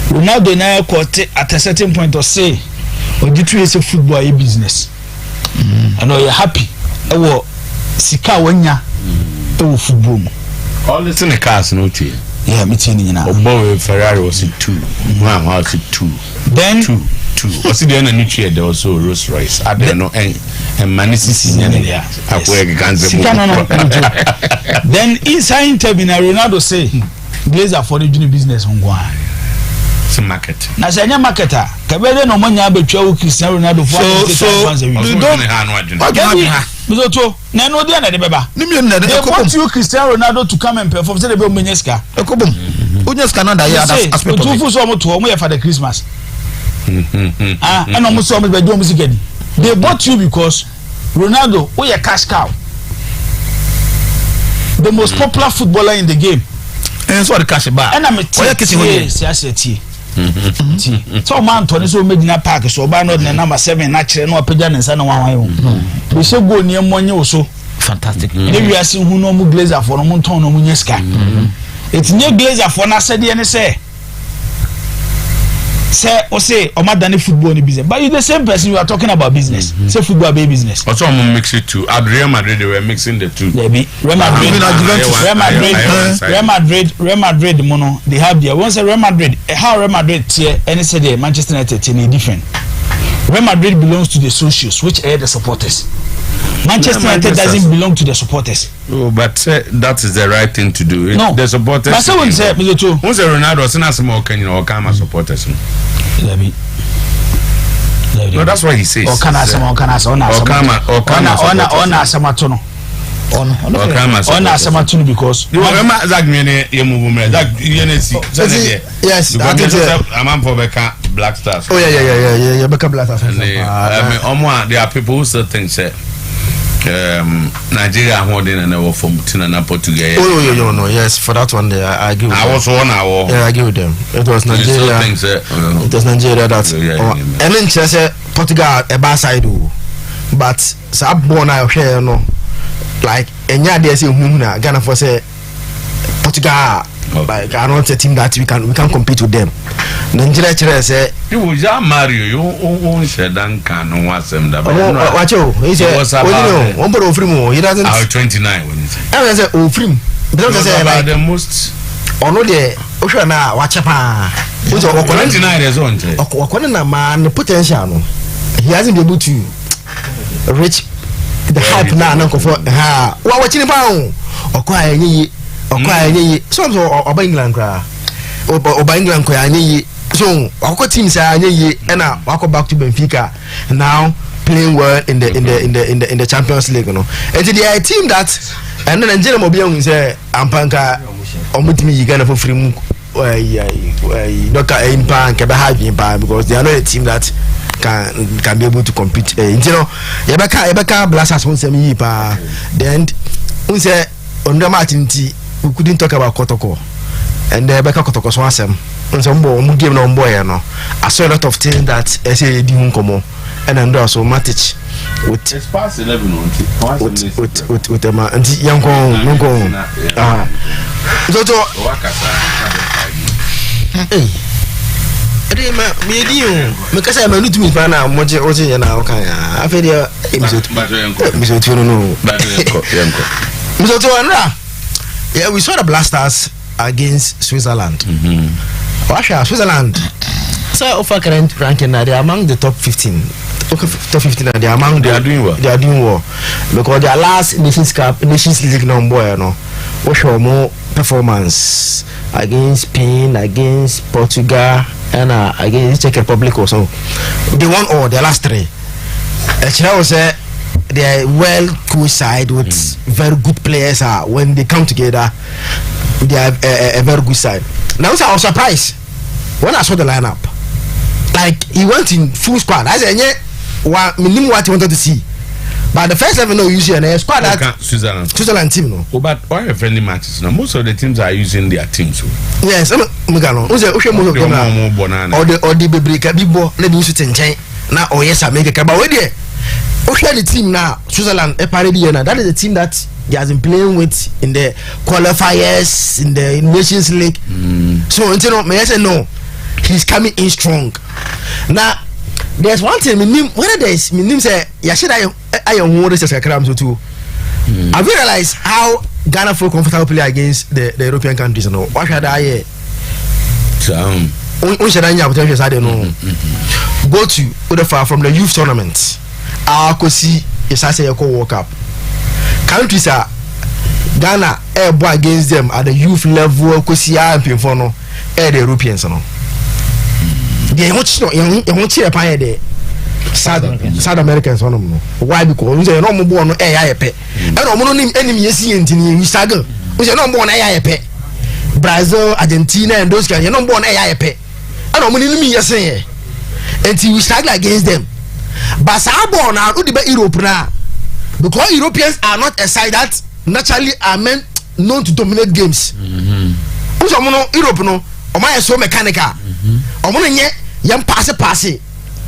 S6: Ronaldo na quote at a certain point or say or the two is a football a business and you happy ewo sika wanya ewo football
S1: all this in the cars no tea
S6: yeah me tea ni na
S1: obo Ferrari was 2 one was 2
S6: then
S1: 2 what's the end nutrient there also Rolls Royce I don't know and manisisi nyane ya akwe ganze
S6: sika no then inside interview na Ronaldo say Glazer for the business ngwa
S1: it's a market
S6: na sanya marketer kabele no manya betwa wo Cristiano Ronaldo for
S1: you don't
S6: Bizoto na no dia na de beba
S4: nimye na de
S6: ekobom you Cristiano Ronaldo to come and perform say de be o menyeska
S4: ekobom onyeska na da ya aspect
S6: of it to so mo to mo ye for the Christmas and no mo so mo be do music edi they bought you because Ronaldo we a cash cow the most popular footballer in the game
S4: and so the cash bar
S6: and I'm a so man Tony so medina park so ba no na number 7 na kire no apagya ne nsa na wanwan ho we say go ne monye wo so
S4: fantastic
S6: ne wi ase hu no mu Glazer for no mu ton no mu nyeska etinye Glazer for na sede ne say o say o madani football ni business but you the same person you are talking about business say football be business
S1: also mix it too at Real Madrid they were mixing the two
S6: Real Madrid mono they have their once Real Madrid how Real Madrid tier any say the Manchester United tier different Real Madrid belongs to the socios which are the supporters Manchester United doesn't belong to the supporters.
S1: Oh, but that is the right thing to do.
S6: No.
S1: The supporters.
S6: But someone said, Mr. Cho.
S1: Once Ronaldo, send us more Kenyan or Kama supporters. No, that's what he says.
S6: Or Kana Sama, because
S1: you remember that yes, I'm for Black Stars.
S5: Oh yeah, Becca Black Stars.
S1: There are people who still think that Nigeria holding and never from Tina Portugal.
S5: Oh no, yes, for that one there I agree with
S1: I was 1 hour.
S5: Yeah, I agree with them. It was Nigeria. It was Nigeria that and then say Portugal a bad side but sab born I share no like enya dey say na Ghana for say Portugal like I don't a team that we can compete with them. Nigeria chere say
S1: you will Mario you own shedan can no wasem da
S5: watch you he say one but ofrim he doesn't
S1: 29 when you say
S5: I say ofrim because say like
S1: the most
S5: ono dey ohwe na wache pa we say
S1: 29 years on
S5: okone na man potential no he hasn't been able to reach the hype na for wa watching pa okwa enyi so oba England kra oba England ko anyi so akoko team say anyi na wako back to Benfica now playing well in the Champions League no and the team that and then Nigeria mo bian say ampanka omutimi yiga na for free mu doka impa nke be have impa because they are not a team that can be able to compete you know yebeka blasters won say me pa then we say on the match we couldn't talk about Kotoko and yebeka Kotoko so asem so mbo game no mbo ya no I saw a lot of things that say di hunkomo and then also Matic with
S1: it's past 11
S5: with the man and young because I'm not to me for now. Much also, you know, I feel you. Yeah, we saw the Blasters against Switzerland. Russia, Switzerland. So, of current ranking, they are among the top 15. Top 15, they are among
S1: they are doing well.
S5: They are doing well because their last Nations League number, you know, was show more performance against Spain, against Portugal, and against Czech Republic or so. They won all their last three. Actually, I was they are well coached side with very good players. When they come together, they are a very good side. Now, I was surprised when I saw the lineup. Like he went in full squad. I said, yeah, minimum what he wanted to see. But the first 11 no use a squad that Switzerland team no.
S1: Oh, but why friendly matches now? Most of the teams are using their teams.
S5: Yes, I'm Mugano. Who's most of them or the baby Kabibo, let me use it in chain. Now, oh yes, I make a caba with it. Okay, the team now, Switzerland, Paradiana, that is the team that he has been playing with in the qualifiers, in the Nations League. So, you know, may I say no, he's coming in strong. Now, there's one thing, whether there's, say, I am more than a cram too. I realized how Ghana feel comfortable play against the European countries. You know, what should I go to Oyerepa from the youth tournament? I could see a World Cup. Countries are Ghana boy against them at the youth level. Could see the Europeans. They want to pay the South Americans on them. Why? Because they are not born AI pay. I don't know enemy in struggle. We are not born AI pay. Brazil, Argentina, and those guys are not born AI pay. I don't know me saying. Until we struggle against them. But Sabo now, who debate Europe now? Because Europeans are not a side that naturally are meant known to dominate games. Who's Europe no? Or my so mechanical. Or one yam pass.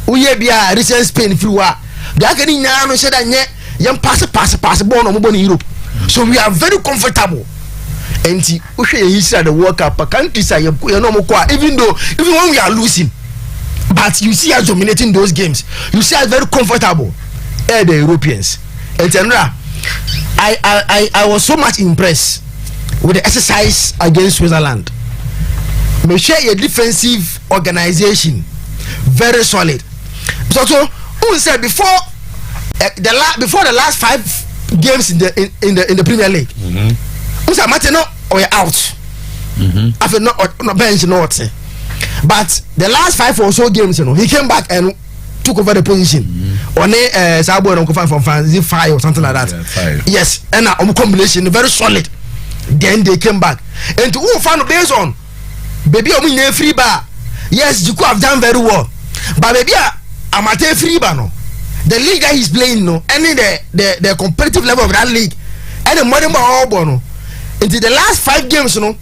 S5: We be a recent Spain through. They are getting now said that yam pass born on Europe. So we are very comfortable. And we should the World Cup. Countries are even when we are losing. But you see us dominating those games. You see us very comfortable. The Europeans. And I was so much impressed with the exercise against Switzerland. Make sure your defensive organization very solid. So who said before the last 5 games in the Premier League? Who said Martino or you're out? I feel not bench not. But the last 5 or so games, you know, he came back and took over the position. On a Sabo and Uncle from France, 5 or something like that. Yeah, yes, and a combination very solid. Then they came back. And to who found based on baby I'm free bar. Yes, you could have done very well. But baby I'm at a free bar no. The league that he's playing no, any the competitive level of that league, and the money more no. Into the last 5 games, you know,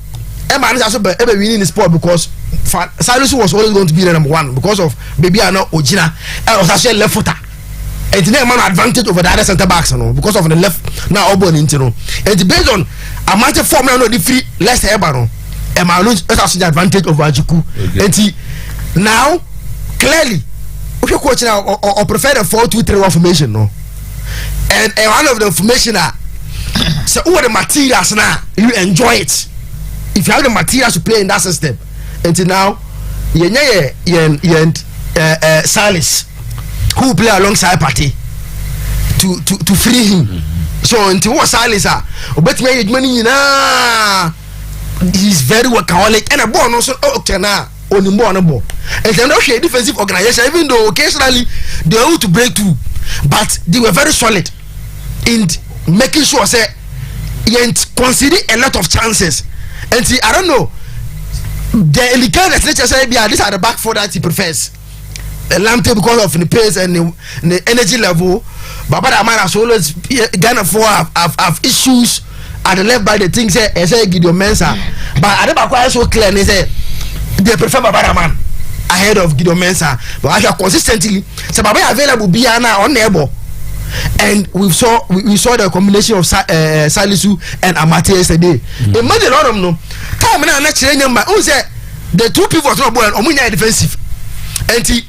S5: Emma is also winning the sport because Silas was always going to be the number 1 because of baby I know Ojina and was actually left footer. And today man advantage over the other centre backs, you know, because of the left now open into no. And based on a match of formula no the free less ever no. Emma lose the advantage over Ajiku. And now clearly if you coach now or prefer the 4-2-3-1 formation no. And one of the formation so all the materials now you enjoy it. If you have the materials to play in that system, until now, Salis, who play alongside Party to free him. So until what Salis but money he's very workaholic and a born also only more on a ball. And they're not a defensive organization, even though occasionally they were able to break through, but they were very solid in making sure say consider a lot of chances. And see, I don't know. The indicator these are the back four that he prefers. Lamte because of the pace and the energy level. But I might as always Ghana for have issues at the left by the things say Gideon Mensah. But I don't quite so clear. They say they prefer Babaraman ahead of Gideon Mensah. But I consistently say Baba available be on the able. and we saw the combination of Salisu and Amate yesterday. Imagine all of them. Time na na chere nyamba. Who say the two people was not born. Omunya defensive. Enti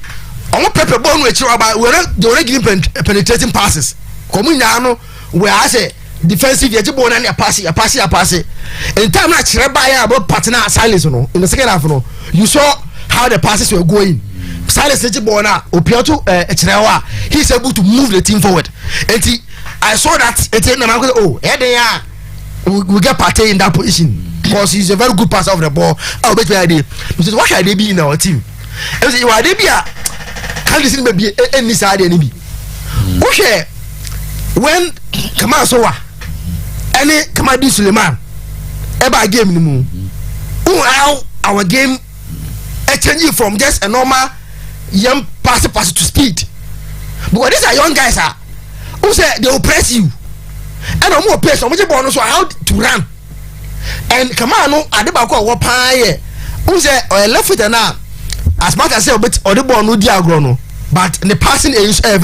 S5: omo pepper ball no echiro about we are giving penetrating passes. Komunya no we are say defensive yet ball na pass. In time na chere ba ya about partner Salisu no. In the second half no, you saw how the passes were going. Silas Bona Opioto Echerewa, he's able to move the team forward. And I saw that we get Partey in that position because he's a very good passer of the ball. I'll bet you idea. Because what should they be in our team? And say, why they be a can't listen maybe any side enemy. Okay, when Kamal Sowa, any Kamadi Suleiman, ever game no more. How our game changing from just a normal young pass to speed, because these are young guys who say they will press you and no more press on which bonus or how to run and come on no adebako wo pan who say left foot now as much as say a bit or the ball no diagram but the passing is a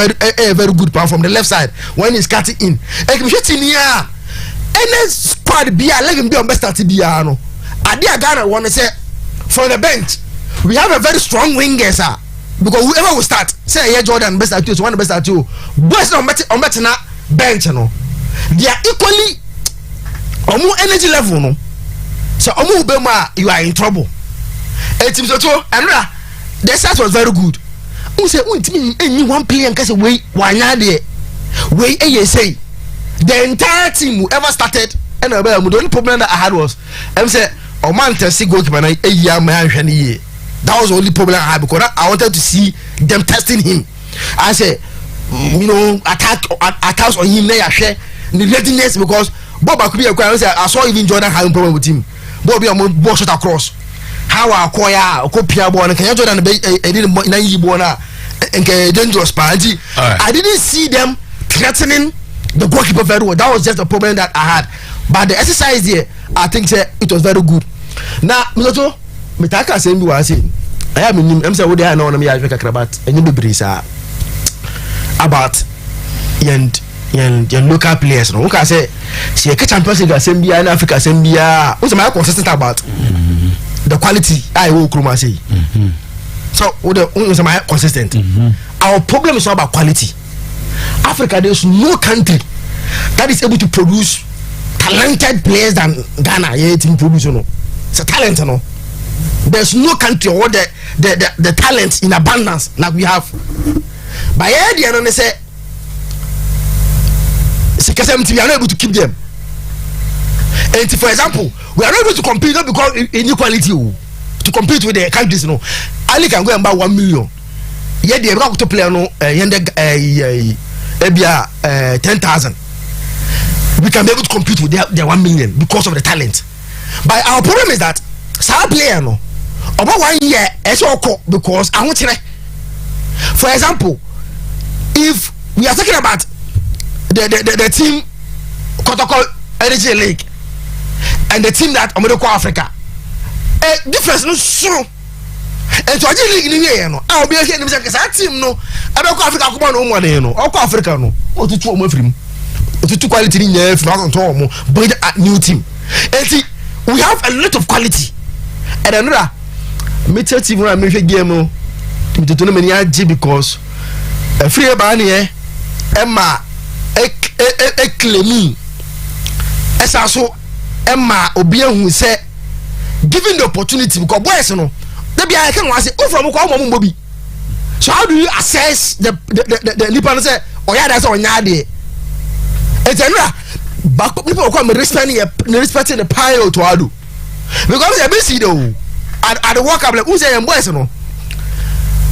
S5: very good plan from the left side when he's cutting in any squad be let him be on best start be no adia Ghana want to say from the bench we have a very strong wingers because whoever will start say yeah Jordan best at you, one best at you, boys on better na bench no, they are equally almost energy level no, so almost you are in trouble. And team so and the start was very good. Who say any one player and say wait why not there wait say the entire team who ever started and the only problem that I had was I say man test goalkeeper na year man hwani. That was the only problem I had because I wanted to see them testing him. I said, attacks on him. They share the readiness because Bob could be a I saw even Jordan having problem with him. Bob be a ball shot across. How I acquire a copy of one. Can you Jordan and dangerous party? I didn't see them threatening the goalkeeper very well. That was just the problem that I had. But the exercise there, I think it was very good. Now, Mr. Mitaka saying you are saying I am say what they know me about and you be about your local players no can say see a champions league Zambia in Africa Zambia what's my consistent about the quality I will come say so what is my consistent our problem is not about quality. Africa there is no country that is able to produce talented players than Ghana yet in produce no it's a talent no. There's no country or the talent in abundance like we have. By the end, they say, we are not able to keep them. And for example, we are not able to compete not because inequality to compete with the countries. No, Ali can go and buy 1 million. Yet they have to play no 10,000. We can be able to compete with their 1 million because of the talent. But our problem is that some player no about 1 year because I want to. For example, if we are talking about the team Kotoko Energy League and the team that Omedoko Africa, a difference no so. And to Energy League in the no, I'll be here. That team no, Omedoko Africa come on no, Oko Africa no. What to two more film? What to quality in there? From build a new team. And see, we have a lot of quality. And another, me tell you when I make a game, me to know many because a free banner, Emma, a claim, as also Emma Obia who said, given the opportunity because boys no, maybe I can say, oh from Oklahoma Bobby. So how do you assess the Lipan say, oh yeah, that's on Yadi? It's another, but people come respecting the pile to Adu. Because I see though, at the walk up like who's a boys no.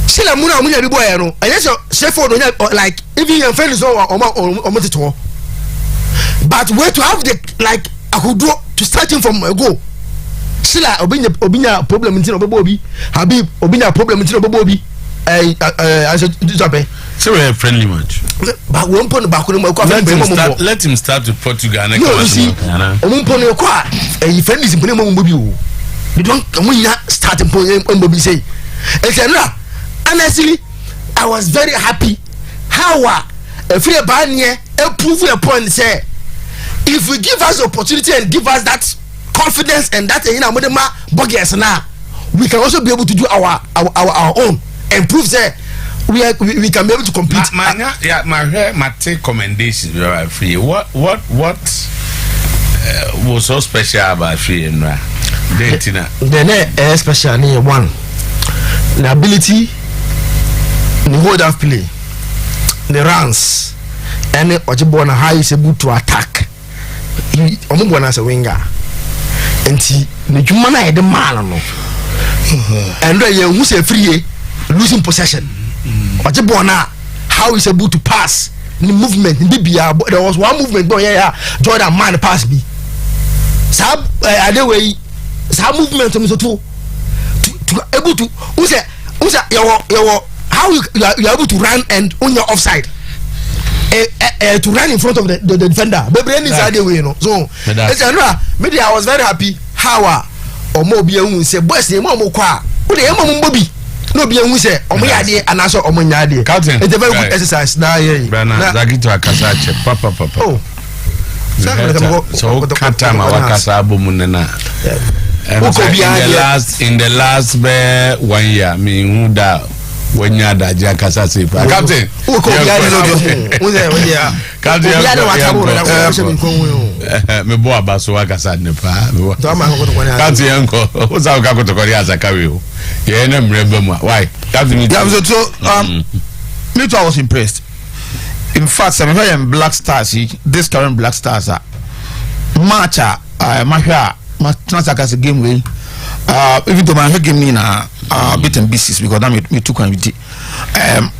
S5: Still a muna munya boy no. And yes, chef for like even your friend is or to. But where to have the like I could do to start him from a go. Still obinya problem in Bobby. Habib obinya problem in Bobby. I said
S1: so a friendly match.
S2: But one point back
S1: let him start with Portugal.
S2: No, you see, one point a friend is in Bobby. You don't start in Bobby say. Honestly, I was very happy how
S5: if we ban here prove a point say if we give us the opportunity and give us that confidence and that bogus now we can also be able to do our own and prove that we can be able to compete.
S1: My take commendation free. What was so special about free and
S5: the special one the ability the hold of play the runs and Ojibona how is able to attack Omubona as a winger and the Jumana the man no and who say free losing possession Ojibona how is able to pass the movement in Libya there was one movement Jordan man pass me sab other way some movement to able to who say how you are able to run and on your offside to run in front of the defender but brain is the way so maybe I was very happy how or more be say boys name mo kwa who dey mo mbobi no be hu say omo yade anaso omo nyade it's a very good exercise na
S1: zaki to akasa che papa
S5: oh
S1: so kata ma wakasa abomu na in the last 1 year me hu da when you are that Jakasa say, Captain, me boy Basso Wakasa Nepa, Captain Uncle, who's our Kako to Korea Zakario? Yeah, and remember why? Captain,
S4: me too, I was impressed. In fact, some of Black Stars, this current Black Stars are Macha, Mahia, Matansakas game way. Even though my game in bit and pieces because that me took on it.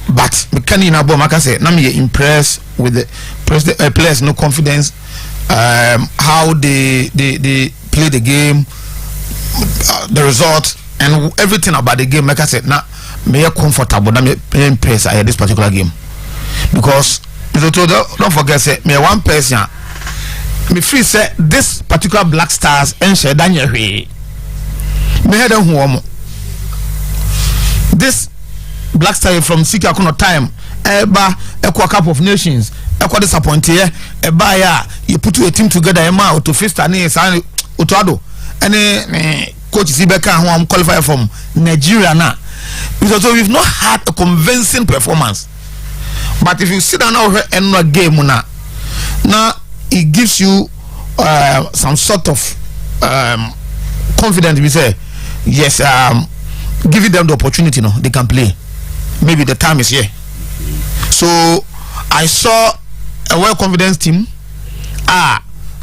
S4: But me can in abo maka say na me impressed with the players no confidence how they play the game the result and everything about the game. Like I said, na me comfortable na me impressed at this particular game because don't forget say me one person me free say this particular Black Stars and share Daniel way. Me had this Black Star from Sika Kuno time eba ekwa Cup of Nations ekwa disappointed eba ya you put a team together ema to face ani san Otuado any coach Sibeka who am qualified from Nigeria na because we've not had a convincing performance but if you sit down now and a game now it gives you some sort of confidence. We say yes, giving them the opportunity, they can play. Maybe the time is here. So I saw a well confident team.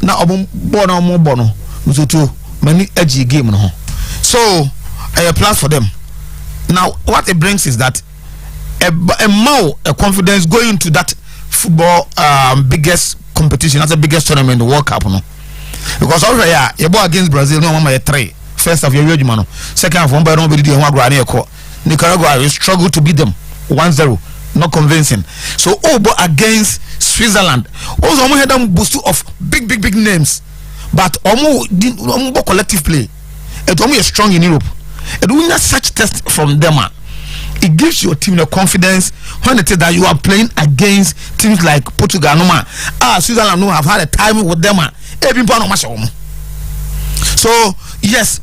S4: Now bono many edgy game. So a plus for them. Now what it brings is that a confidence going to that football biggest competition, that's the biggest tournament, the World Cup. Because over here, you go against Brazil, no one 3. First of your man, second of one by nobody did Nicaragua, we struggle to beat them 1-0, not convincing. So against Switzerland, also had them boost of big names, but almost collective play. It almost strong in Europe. And when such test from them, it gives your team the confidence when it is that you are playing against teams like Portugal. Switzerland no have had a time with them. So yes,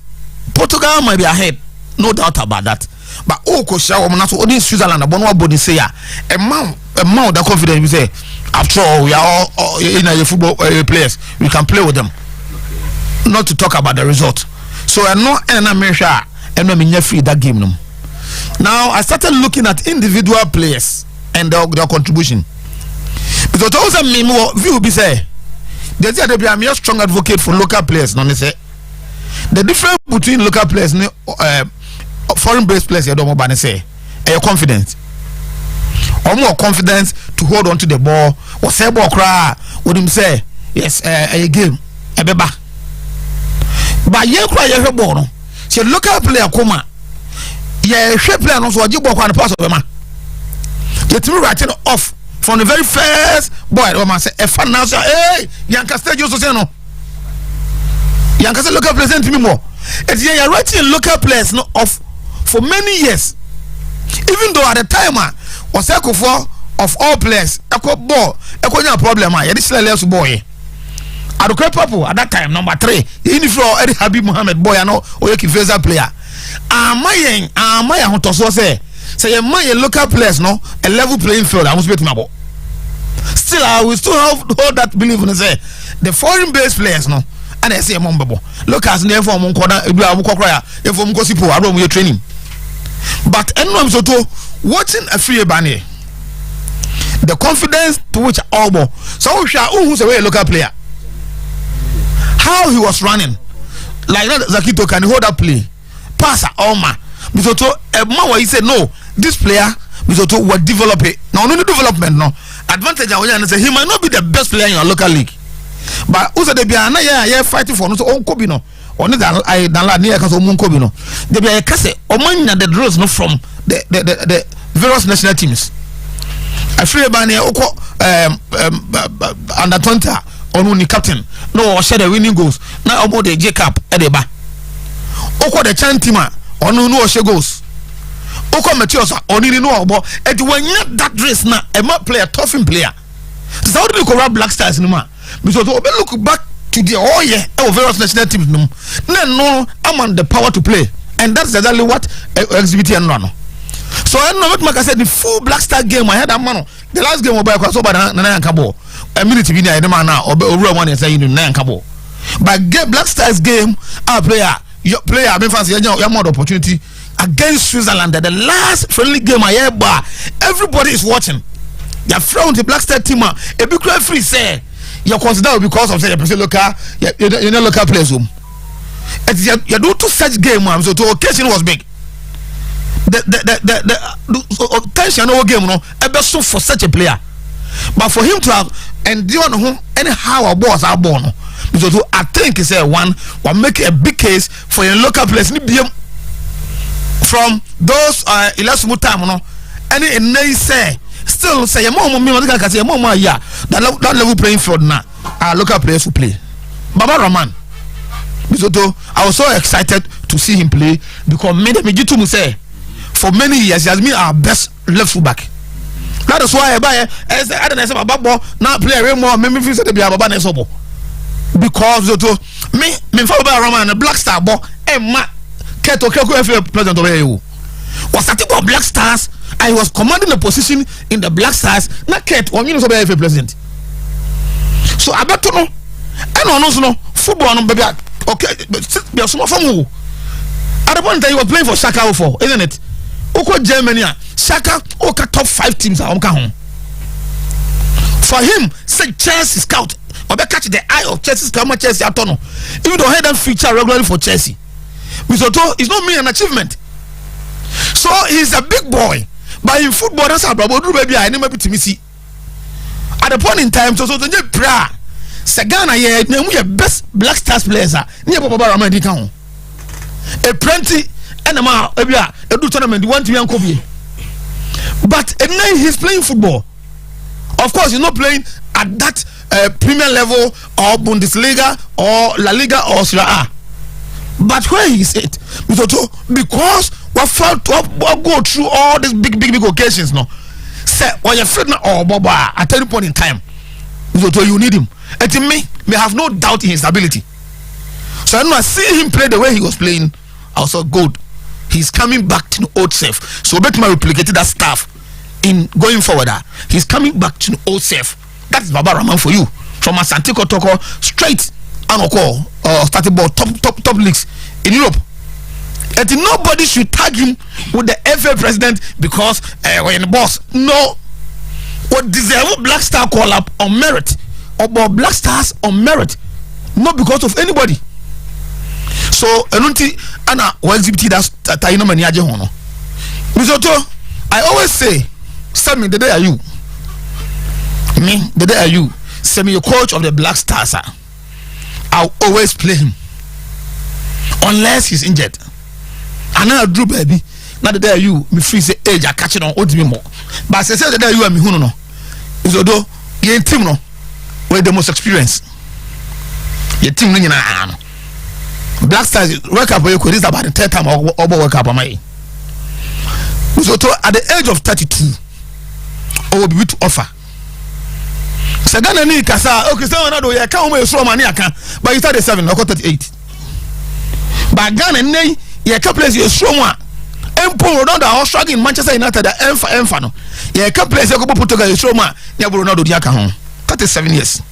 S4: Portugal might be ahead, no doubt about that. But only Switzerland body say amount the confidence we say. After all, we are all in a football players. We can play with them. Not to talk about the result. So I know America and I'm free that game. Now I started looking at individual players and their contribution. Because also me more view be say they say they be a strong advocate for local players. No, they say the difference between local players and foreign based players you don't want to say your confidence or more confidence to hold on to the ball or say ball cry would him say yes a game a beba but you cry your ball no say local player come yeah shape player no so you ball and pass over man you to writing off from the very first boy or man say a fan now say hey Yanka stage you say no Yanka say local players to me more it's yeah you're writing local players no off for many years, even though at the time was for of all players eko ball eko nya problem a yedi sele less boy Adokwe Papo at that time number 3 in for Eddie Habib Mohammed boy no oyeki Faisal player amaya hotoso say my local players no a level playing field I must bet my ball. Still I will still hold that belief in say the foreign based players no and I say Mombabo look as near for Monkoda if from Gosipo I don't training but anyone so to watching a free banner the confidence to which Albo so who's a local player how he was running like that Zakito can hold up play passer Alma Misoto he said no this player Misoto will develop it now no development no advantage and say he might not be the best player in your local league but also they be fighting for no so on Kobe no on that I dan near cause on Kobe no they be kase omanya the draws no from the various national teams afre ba ne oko under 20 onu ni captain no share the winning goals na omo the Jacob edeba oko the chan team onu no share goals oko Matthias oni ni no obo et when that race na e ma player toughing player so how do you corrupt Black Stars no ma because look back to the various national teams no I'm on the power to play and that's exactly what exhibit and run so I know what I said the full Black Star game I had a man the last game by so bad na kabo a minute be na man now or one say you na kabo but get Black Stars game our player your player I mean fancy your more opportunity against Switzerland the last friendly game I hear bar everybody is watching they from the Black Star team a big free say you consider because of say local you know local players home you do to such game so the occasion was big the tension over game no so for such a player but for him to have endure no anyhow a boss are born because I think is one make a big case for your local players from those illustrative time no any say still say your mom can say mom yeah that level playing field now our local players who play Baba Rahman Bisoto I was so excited to see him play because me to say for many years he has been our best left full back. That is why I buy as I don't know about now play way more me feel say the Baba na sobo because me follow Baba Rahman a Black Star ball and ma Keto president of AU was that about Black Stars and he was commanding the position in the Black Stars not Ket or you know president. So I bet to know I don't know football no baby okay be some from who at the point that you were playing for Shaka for isn't it Oko Germany Shaka Oka top 5 teams are home for him say Chelsea scout or be catch the eye of Chelsea scout Chelsea atono even though he don't feature regularly for Chelsea Misoto is not me an achievement so he's a big boy but in football that's how brabo baby I never be to me see at the point in time so the bra Sagana ye na best Black Stars players are near Baba Rahman di kan a plenty enema ebia edu tournament want to be Kobe but now he's playing football of course he's not playing at that premier level or Bundesliga or La Liga or Serie A but where he is it because we felt to go through all these big occasions no say when you feel or Baba at any point in time you need him and to me have no doubt in his ability so I know I see him play the way he was playing also good he's coming back to the old self so bet my replicated that stuff in going forward he's coming back to the old self that's Baba Rahman for you from Asante Kotoko straight and starting ball top leagues in Europe and nobody should tag him with the FA president because we're in the boss no what deserve Black Star call up on merit or Black Stars on merit not because of anybody so enunti ana wa exhibit that taino mani aje hono Misoto I always say send me the day are you send me your coach of the Black Stars I'll always play him unless he's injured and now Drew baby now the day are you me free say age I catching on hold me more but say the day are you and me who no Misoto ye team no with the most experience your team no nyina Black Stars work up you could is about the third time or work up on my so at the age of 32 or will be to offer. Sagana ni kasa okay say Ronaldo ya ka o so mani aka but you started 7 or 38 but Ghana nei ya ka place you so one empo Ronaldo are struggling Manchester United da emfa no ya ka place you go Portugal you so one ya Ronaldo di aka ho 37 years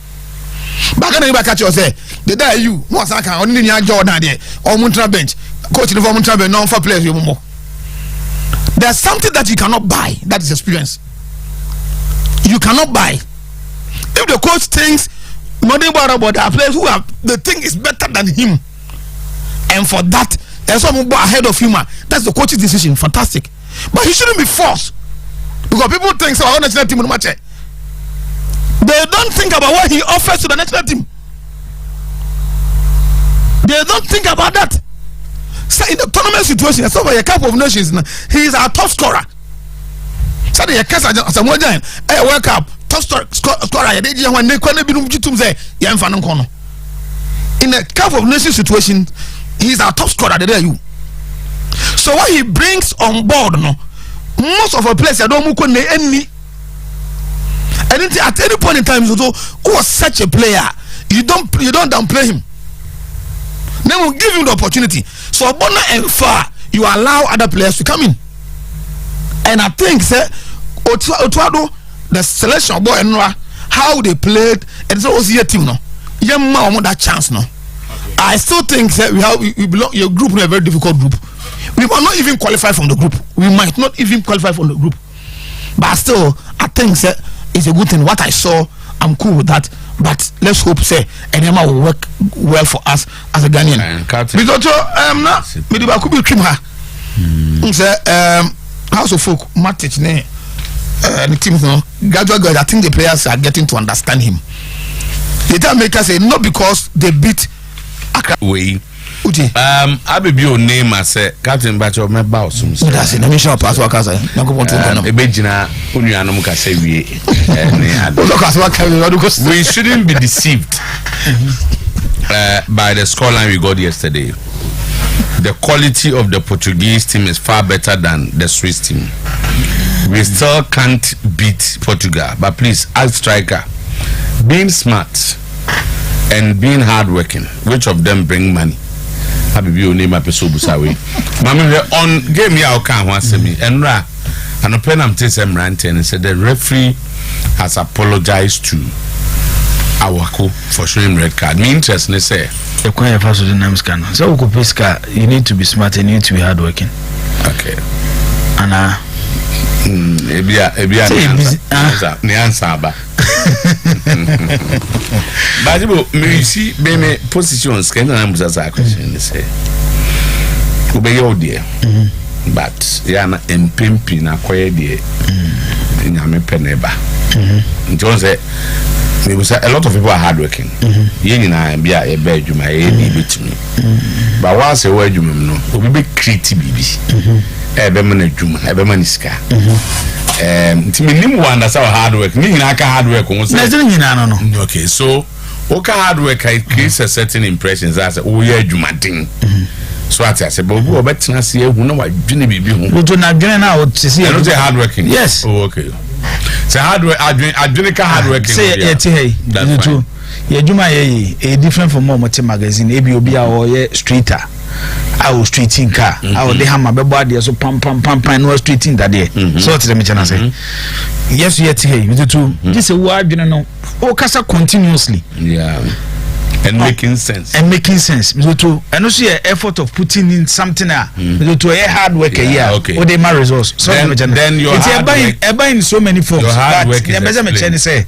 S4: but Ghana ba catch you say the day you was aka oni ni Jordan there or Muntra bench coach no for Muntra bench no for players you more. There's something that you cannot buy, that is experience. You cannot buy. If the coach thinks nothing about the players who have the thing is better than him, and for that there's someone ahead of him, that's the coach's decision. Fantastic, but he shouldn't be forced because people think so. Our national team will match it. They don't think about what he offers to the national team. They don't think about that. So in the tournament situation, so by a Cup of Nations, he is our top scorer. So the case as a more giant, World Cup top scorer. They just when they can't be to say, in the Cup of Nations situation, he is our top scorer. There you. So what he brings on board, no, most of our players don't move any. And at any point in time, who was such a player, you don't downplay him. Then we'll give him the opportunity. So Bona and Far, you allow other players to come in. And I think Otuado, the selection boy and how they played, and so was your team no. You want that chance no. I still think that we belong your group in a very difficult group. We might not even qualify from the group. We might not even qualify from the group. But still, I think that it's a good thing. What I saw, I'm cool with that. But let's hope say Enyama will work well for us as a Ghanaian. Because na me di ba ku bi trim ha. Say House of Folk Matic ne the team no gradually I think the players are getting to understand him. The time makers say not because they beat Accra.
S1: We Abebi o name as Captain Bacho me ba osum.
S4: That's it. Let me show pass workers. Na go want to go.
S1: Ebejina onuanom ka say wie. We shouldn't be deceived by the scoreline we got yesterday. The quality of the Portuguese team is far better than the Swiss team. We still can't beat Portugal, but please ask striker, being smart and being hardworking, which of them bring money? Abibi o name episode busawe. Mama on game ya oka ho asemi enra anope na mte sem ranten and said the referee has apologized to Awako for showing red card. Me interest ne say
S6: the choir first the names can. So uko peska, you need to be smart and you need to be hardworking.
S1: Okay.
S6: Ana
S1: ebia ni answer ba. But you see me positions can I answer question say. Obey your dear. But yana empimpi na kwaye die. Nyame peneba. John say we say a lot of people are hardworking. Yen na bia e be adwuma e di betimi. But once e wa adwuma no, obi be create bibi. E be man adwuma, e be man sika. Ntimi nim wonder say hard work. Ni nyina aka hard work won say.
S6: Na nyina no.
S1: Okay, so oka hard work creates a certain impressions as o ye adwuma din. So I say but we betina see ehu na wa dwene bibi hu.
S6: We do na dwene na o see
S1: you say hard working.
S6: Yes.
S1: Oh, okay. Say hard work adwene ka hard working.
S6: Say hey. That's true. Ye adwuma ye a different from more magazine e bi obi a o ye streeter. Our streeting car. Our they hammer body so pam no streeting that day. So what me chana say. Yes yet here you do this a word you know. O kasa continuously.
S1: Yeah. And making sense.
S6: And to and also effort of putting in something to a hard work
S1: okay.
S6: Or they my results. So
S1: then your hard work
S6: in so many forms.
S1: But
S6: the measurement say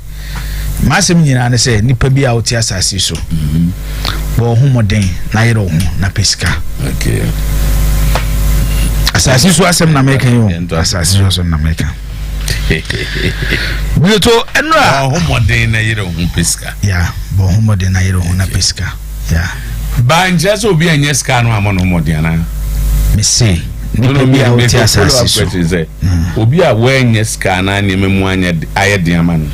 S6: Masim nyina ne say nipa bi a oti asase so. Bo homoden na yero ho na pesika.
S1: Okay.
S6: Asase so asem na make you. Asase so na make. We to enra
S1: homoden na yero ho pesika.
S6: Yeah, bo homoden na yero ho na pesika. Yeah.
S1: Banja so bi anyeska no amon homoden na.
S6: Me say nipa bi a oti asase so.
S1: Obi a we anyeska na ne memu anya ayede amano.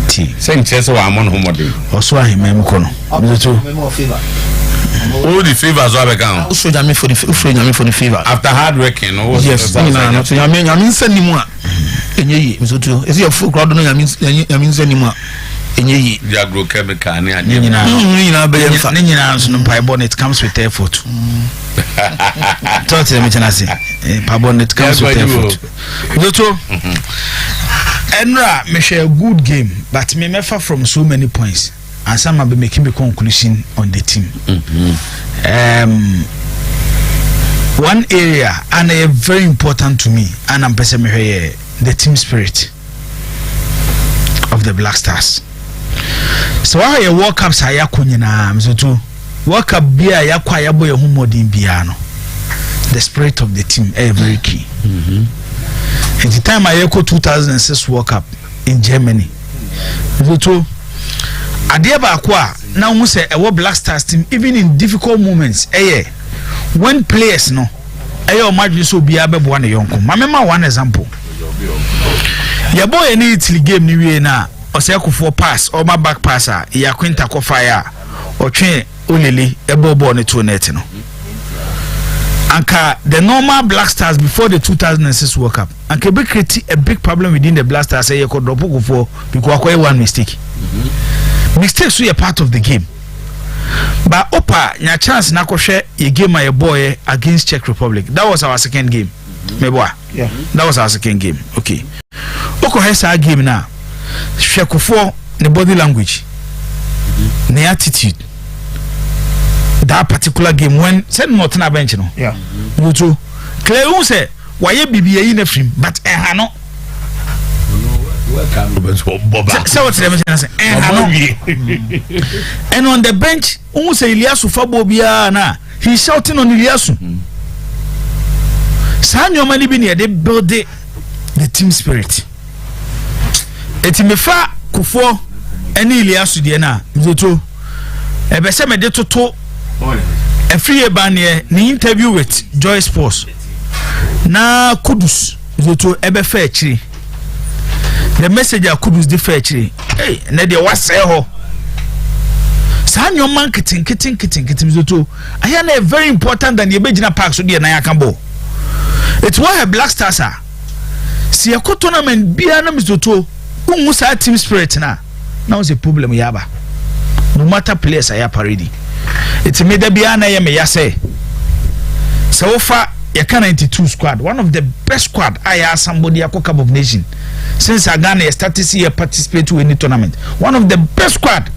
S1: Saying chess or amon homody. Or so I may call. All the favors are begun. Also, I mean for the fever. After hard working,
S4: yes, I mean, send him one. enye msotu esi ya full crowd no ya means anymore enye yi
S1: agrochemical ne ade
S4: nyina be yemfa
S6: ne nyina nso no pipe bonnet comes with effort talk me chana say pipe bonnet comes with effort msotu enra me share a good game but me mefa from so many points and some be making a conclusion on the team. One area and very important to me and I'm the team spirit of the Black Stars. So I World Cups I yakunyina mzoto World Cup bia yakwa yabo ye humodin bia no. The spirit of the team is very key. At the time I echo 2006 World Cup in Germany. Mzoto adeɛ baako a na wo say a Black Stars team even in difficult moments when players no o madwe so bia beboa ne yonko mamema one example ya boy any Italy game ni wie na Oseakufo pass or my back passer ya Quinta ko fire or twe olele ebobo ne to net no anka the normal Black Stars before the 2006 World Cup anka be create a big problem within the Black Stars say ko drop go for because akwai one mistake. Mistakes were part of the game. But Opa, nya chance na kohwe ye game my boy against Czech Republic. That was our second game. Meboa.
S4: Yeah.
S6: That was our second game. Okay. Oko hesa game na. Hwekufo the body language. The attitude. That particular game when said not na bench no.
S4: Yeah.
S6: Mutu. Clear who say why bibie yi na frim but no. So what's the say? And on the bench, who say Iliasu Fabobia na he's shouting on Iliasu. Sanyo mani bini they build the team spirit. Etimefa Kufo any Iliasu diena mzoto. Ebese me de toto. A free banye ni interview with Joy Sports. Na Kudus mzoto ebe fair chiri. The message I could use the fetchery. Hey, Ned, what say ho? San your man kitting so I am a very important than the Bejina Park so dear Nayakambo. It's why a Black Stars are. See a tournament be an Mizuto, who must have team spirit now. Now is a problem yaba. No matter players I have already. It's made a biana yame say. So far, Yaka 92 squad, one of the best squad I asked somebody a Cup of Nation. Since Ghana started to see participate to any tournament, one of the best squad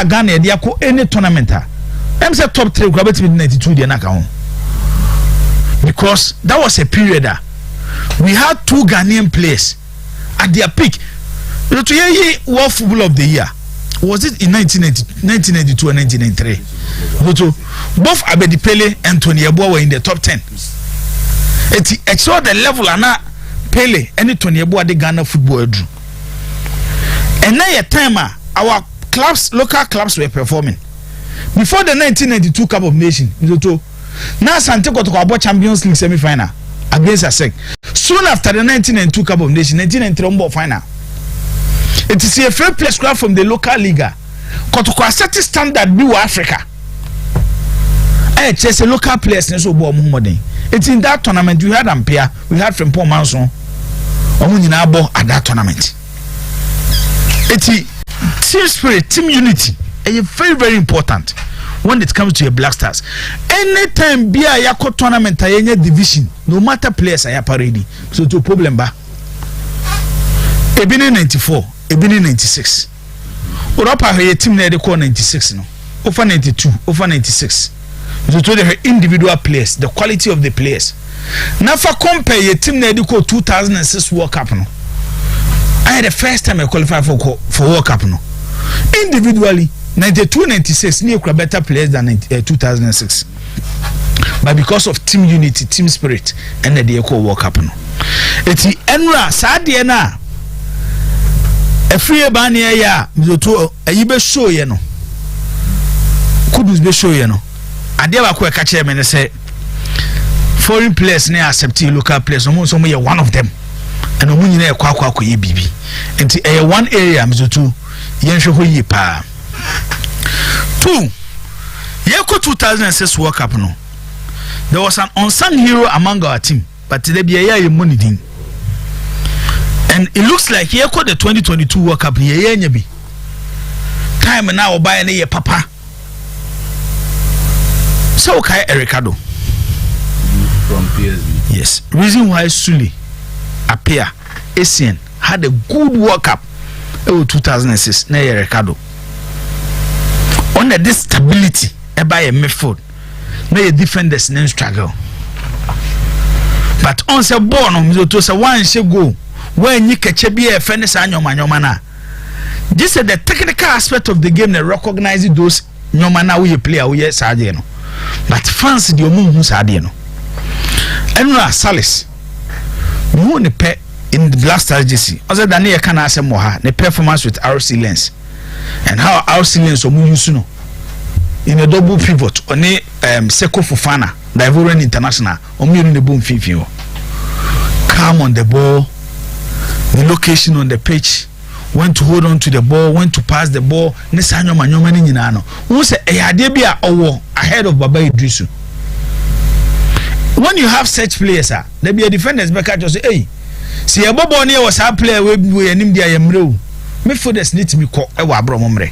S6: Ghana they are any tournament. I'm say top 3 grab 92 they na home. Because that was a period we had 2 Ghanaian players at their peak. To hear World Football of the Year was it in 1992 and 1993. Both Abedi Pele and Tony Yeboah were in the top 10. It saw the level and Pele any Tony Yeboah the Ghana football drew. And now a time our clubs, local clubs were performing. Before the 1992 Cup of Nations, now Santiago to our Champions League semi-final against ASEC. Soon after the 1992 Cup of Nations, 1993 final. It is a fair play squad from the local league. Kotoko certain standard be Africa. Just a local players so Muhammad. It's in that tournament we had Ampere, we had from Paul Manson. Omunyinabo at that tournament. It's team spirit, team unity. And very, very important when it comes to your Black Stars. Anytime be a yako tournament any division, no matter players I have already. So to problem ba. Ebini 94, Ebini 96. Europa her team na dey call 96 no. Over 92, over 96. So to the individual players, the quality of the players. Now for compare your team na dey call 2006 World Cup no. I had the first time I qualified for World Cup no. Individually 92-96 near better players than 2006. But because of team unity, team spirit, and the Eco World Cup no. Eti enra sadie na a free bania ya mzoto ayibe show ye no. Kudus be show ye no. Ade ba ko e ka kire me ne say foreign players na accept local players no so mo ye one of them. And omu nyina e kwa ye bibi. Enti e one area mzoto yen hwe ho yi pa. 2 Yeko 2006 World Cup no. There was an unsung hero among our team, but today be a year money. And it looks like here the 2022 World Cup here be time now buy any papa. So okay, Ricardo
S1: from PSV.
S6: Yes, reason why Sule appear Asian had a good World Cup in 2006 na Ricardo. On this stability by a midfield na your defenders name struggle. But on se ball no to say one she go when you catch a be a fence anyoma na. This is the technical aspect of the game that recognize those nyoma na we play we sade no. But fans the omu sade no. Enra Salis who ne pe in the Black Stars JC other than you can ask mo ha the performance with RC Lens and how RC Lens omu use no in a double pivot on a Seko Fofana Ivorian International omu in the boom fifi calm on the ball, the location on the pitch, when to hold on to the ball, when to pass the ball. Nesanyo manyoma ni nyina no. Who say ehade bia owo ahead of Baba Idrisu. When you have such players there be a defenders back at say hey see a bobo ne was a player we anim dia yemre me for this need me ko e wa abro momre.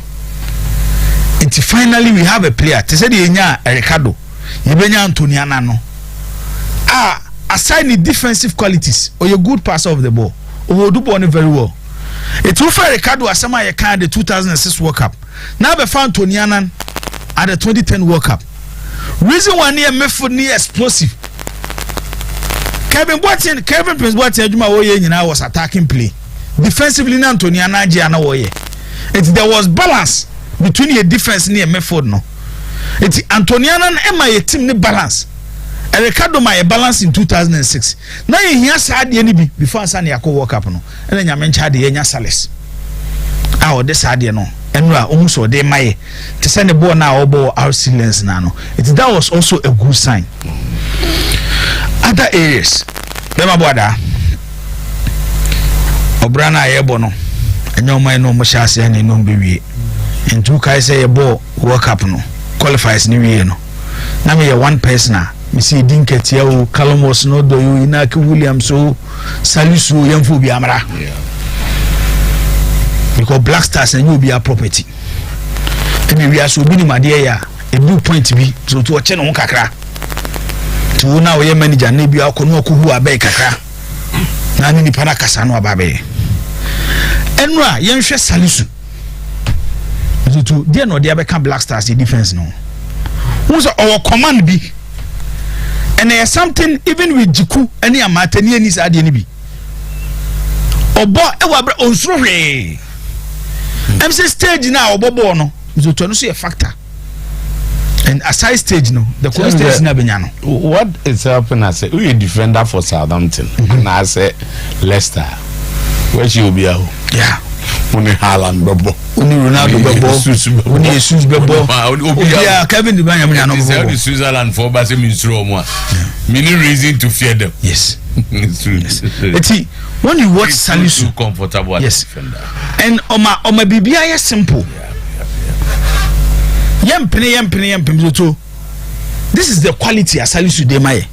S6: Until finally we have a player te say de nya Ricardo yebenya Anthony Anano aside the defensive qualities or your good passer of the ball or do ball very well. It will for Ricardo Asama ye can the 2006 World Cup. Now be found Tony Annan at the 2010 World Cup. Reason why near Meford near explosive. Kevin Prince Boateng Juma Oye nyina was attacking play. Defensively na Tony Annan je ana Oye. There was balance between your defense near Meford no. It Anthony Annan ema your team ni balance. Ricardo my balance in 2006. Now you hear sad the enemy before Sani Yako World Cup no. And then you mentioned the Yenya Salis. Ah, this sad no. And we are almost or they may to send the ball now over our silence now. That was also a good sign. Other areas. Bema Boada Obrana Yebono. And your mind no Mashasi and no baby. And two guys say a ball World Cup no. Qualifies New Year no. Now me one person. Me see Dinketia o Kalamos no do you Inaki Williams so Salisu Yamfu bi amra. Because Black Stars and you be a property. And we are so many my dear a blue point to be so to a channel kakra. To now your manager nebi akono kuhu abe kakra. Na ni pana kasa no ababe. Enra yenhwe Salisu. So to there no there become Black Stars the defense no. Who's our command be? And there's something even with Jiku any amateni any side any be. Obo ewa onsrohwe. I'm say stage now obo no. So to no see a factor. And aside stage no, the stage na benyano.
S1: What is happening as a we defender for Southampton and I say Leicester. Where she will be out?
S6: Yeah.
S1: Only Haaland bebo.
S6: Only Ronaldo bebo. Only Jesus bebo. Yeah, Kevin De Bruyne no bebo.
S1: The Switzerland for Basel means Roma. Many reason to fear them.
S6: Yes.
S1: It's true.
S6: Yes. See, when you watch Salisu,
S1: comfortable
S6: yes.
S1: Defender.
S6: And Oma Bibia is simple. Yempene. This is the quality of Salisu Demaye.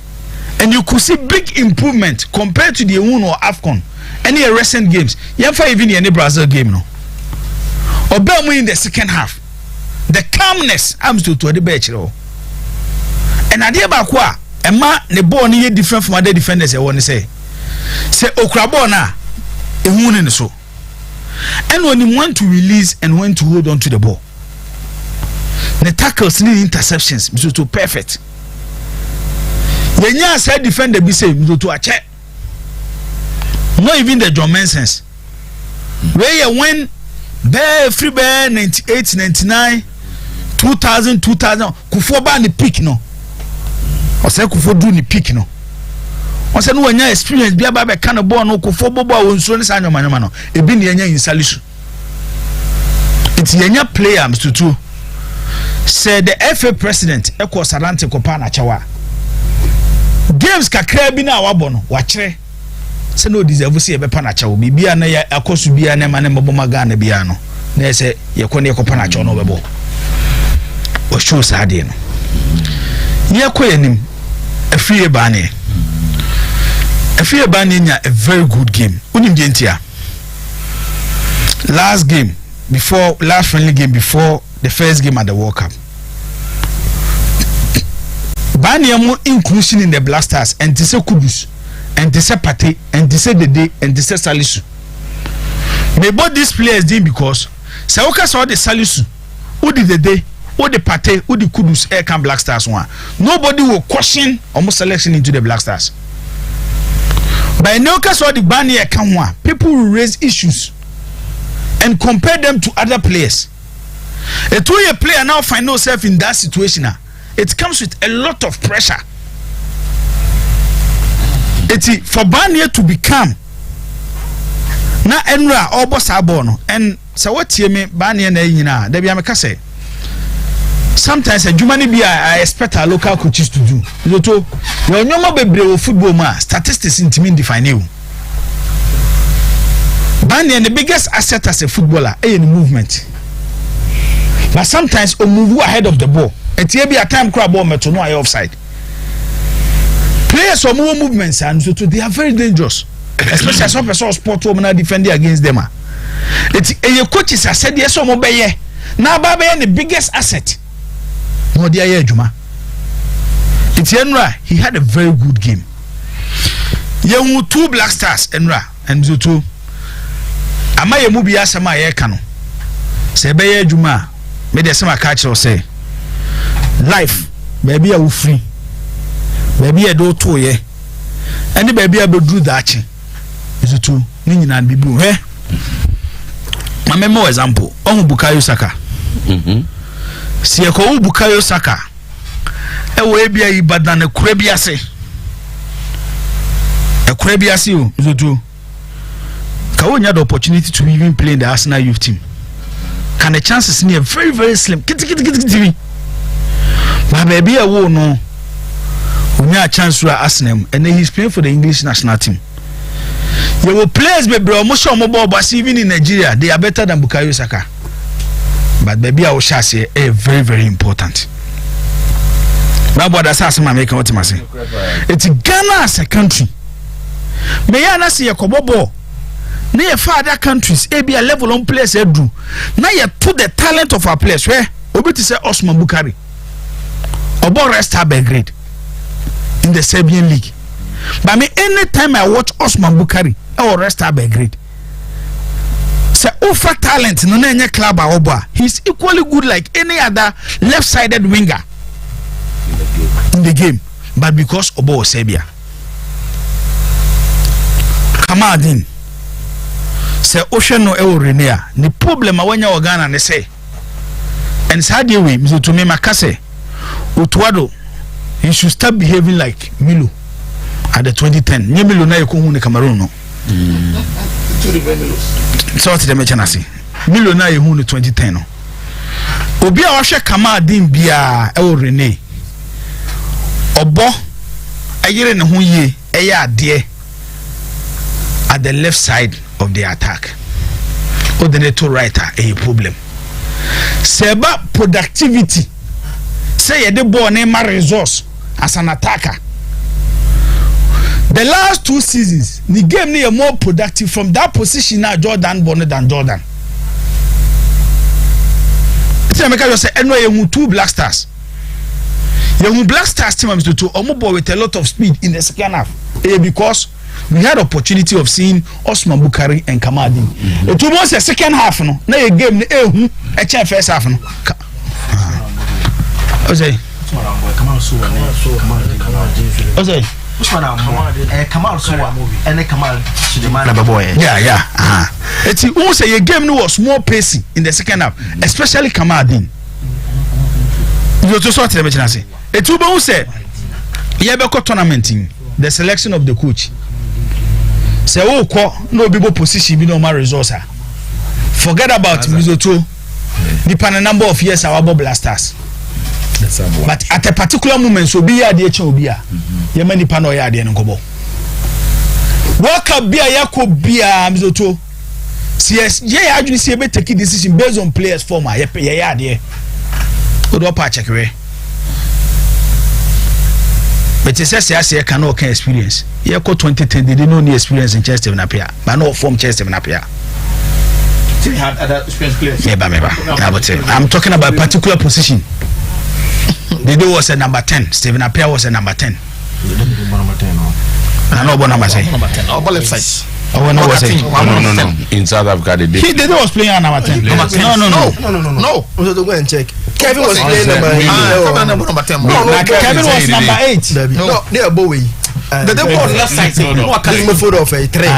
S6: And you could see big improvement compared to the one or AFCON. Any recent games, even in any Brazil game, no. Obama in the second half, the calmness comes to the bench, and idea about what a man the ball near different from other defenders. I want to say Okrabona, a woman so, and when you want to release and when to hold on to the ball, the tackles need interceptions, so perfect. When you said defender, be say to a check. Not even the John Mensens. Where you win bear free bear 98, 99, 2000, Kufo ba ni peak no. Or say Kufo do ni peak no. Or say no when you experience be about kind of ball no Kufo bobo on so ni sanyo no. E bi ni enya in Salisu. It's enya player Mr. Two. Say the FA president Eko Sarante Kopa na chawa. Games kakra bi na wabo no wachre. Se no deserve see be panacha wo bibia na ya akosu bia na ma na mbo magana bia no na se ye ko ne ko panacha no bebo o show sade no ye ko yanim afie ba ne Efie Banya a very good game. Unim Gentia. Last friendly game before the first game at the World Cup. Banya more inclusion in the Blasters and to say Kudus and to say Pate and to say Dede and to say Salisu. They bought these players did because Saoka saw the Salisu, who did the day, who the Pate, who the Kudus Air Camp Black Stars one. Nobody will question almost selection into the Black Stars. By no case or the Banya Kamwa, people will raise issues and compare them to other players. A 2-year player now find himself in that situation. It comes with a lot of pressure. It's for Banya to become na enra obo sabono and so what me Banya na yina there be ameka say sometimes a jumani be I expect our local coaches to do so your nyoma bebre wo football ma statistics intimi define you. Banya the biggest asset as a footballer is movement, but sometimes o move ahead of the ball. It be a time crab ball meto no are offside. Players or more movements and so they are very dangerous, especially as person sport woman defending against them. It's a coaches I said yes or more by now Baba the biggest asset. No dear Juma. It's Enra, he had a very good game. Young 2 Black Stars Enra and Zutu. Amaye mubi asama ye kano. Sebeye Juma made a summer catch or say life baby I will free. Baby I do to ye. Any baby I will do that. Is it true? Nini na bibu eh? My memo example. Ongu Bukayo Saka. Si eko Bukayo Saka. Ewe ebia Ibadan ekrebiase. Ekrebiase you. Is it true? Kawo had the opportunity to even play in the Arsenal youth team. Can the chances near very very slim. But baby I won't know. We need a chance to Arsenal and then he's playing for the English national team. You will players be bro most of mobile but even in Nigeria they are better than Bukayo Saka. But baby I will share say very very important. My brother says my make what I say. It's Ghana as a country. May I not see a kobobo. Near other countries, be a level on players do. Now you put the talent of our players where Obi to say Osman Bukari. Obo rest have grade in the Serbian league. But me anytime I watch Osman Bukari, I will rest have grade. Say offer talent no any club Oba. He's equally good like any other left-sided winger in the game. But because Obo was Serbia. Kamadin. Say ocean no Renea. The problem when you Ghana they say. And sadly we to me makase Otuo he should start behaving like Milo at the 2010. Nye Milo na yeko hu ne Cameroon no. So what the mention say. Milo na yehu ne 2010 no. Obi a wahwe Kamadin bia Rene. Obo ayire ne ho yie eye ade at the left side of the attack. Or the netto writer a problem. Seba productivity. Say the ball name resource as an attacker. The last 2 seasons, the game near more productive from that position now Jordan Bonnet than Jordan. You say anyway you 2 Black Stars. You Black Stars team is to Omobo with a lot of speed in the second half. Because we had opportunity of seeing Osman Bukari and Kamadin. It was the second half no. Na a game a chance first half no. Ozay. Ozay.
S5: Kamal Suwa and Kamal Suleiman boy.
S6: Yeah. It's almost a game was more pacey in the second half, especially Kamadin. You just saw the mention say. It was say Yebeko tournament the selection of the coach. Say no people position be no more resource. Forget about Mizoto. Depend on number of years our Blasters. But at a particular moment so be ya de chobia. Ye many pano ya de nkobo. Waka bia yako bia Mizoto. CS ye actually see be take decision based on players form ya de. Odo pa check we. But it says I cannot experience. Yeah, 2010 they didn't know any experience in Chester Napia, but no form Chester Napia.
S7: He had other experience players.
S6: I'm talking about a particular position. Dido was a number 10. Stephen Appiah was a number 10. I know what number 10.
S4: Our left side.
S6: Oh, no,
S1: No. In South Africa, they did.
S6: Dido was playing at number 10.
S4: Number 10.
S5: No. We have to go and check. Kevin was playing number 8.
S4: Number 10.
S6: Kevin was number 8.
S5: No, they are Bowie.
S4: The devil was left side.
S5: No, this is photo of a 3.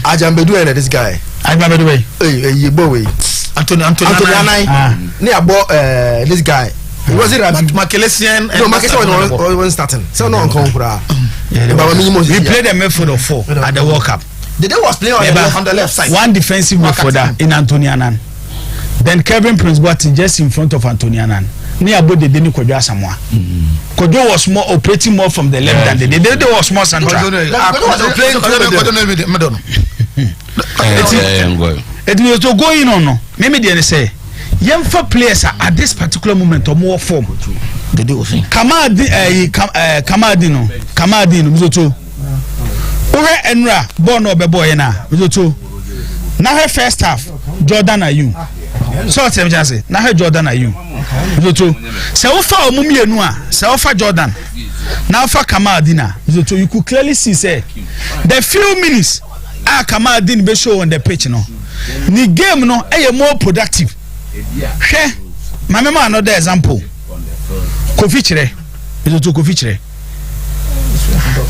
S5: Ajambedu and this guy.
S6: Ajambedu way.
S5: Hey, Bowie.
S4: Anthony
S5: Anai. Near this guy. Was it
S4: Makelesian?
S5: No, Makelesian was starting. So no one come.
S6: We played a midfield of 4 at the World Cup.
S4: The devil was playing on the left side.
S6: One defensive midfielder in Anthony Annan. Then Kevin Prince Boateng just in front of Anthony Annan. Near both the Deni Kojo Asamoah. Kojo was more operating more from the left than the Dede was more central. It was going on. Maybe they say, young for players at this particular moment or more form.
S4: The devil was saying,
S6: Kamadino, Mizoto. Ohe Enra, born or boy na, Mizoto. Now her first half, Jordan Ayew. So what I'm just saying, now her Jordan Ayew. Mizoto. So ofa omumi enua, so ofa Jordan. Now for Kamadina, Mizoto, you could clearly see say the few minutes Kamadin be show on the pitch no. Ni game no more productive. Hwe, mamema another example. Kofi Chire. Mizoto Kofi Chire.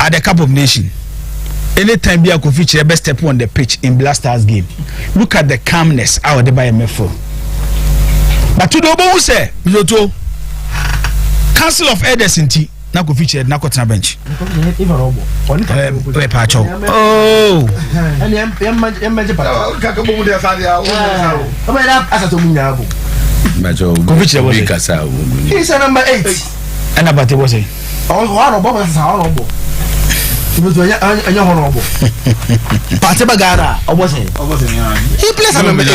S6: At the Cup of Nations. Anytime be a Kofi Chire best step on the pitch in Blasters game. Look at the calmness out there by MFO. But to the Obo say, Mizoto, Council of Elders in T, na Kofi Chire na kotena bench. Oh. Kofi Chire was
S5: he's a number 8.
S6: And about it was it.
S5: Party Bagara, or was he? He plays a number 8.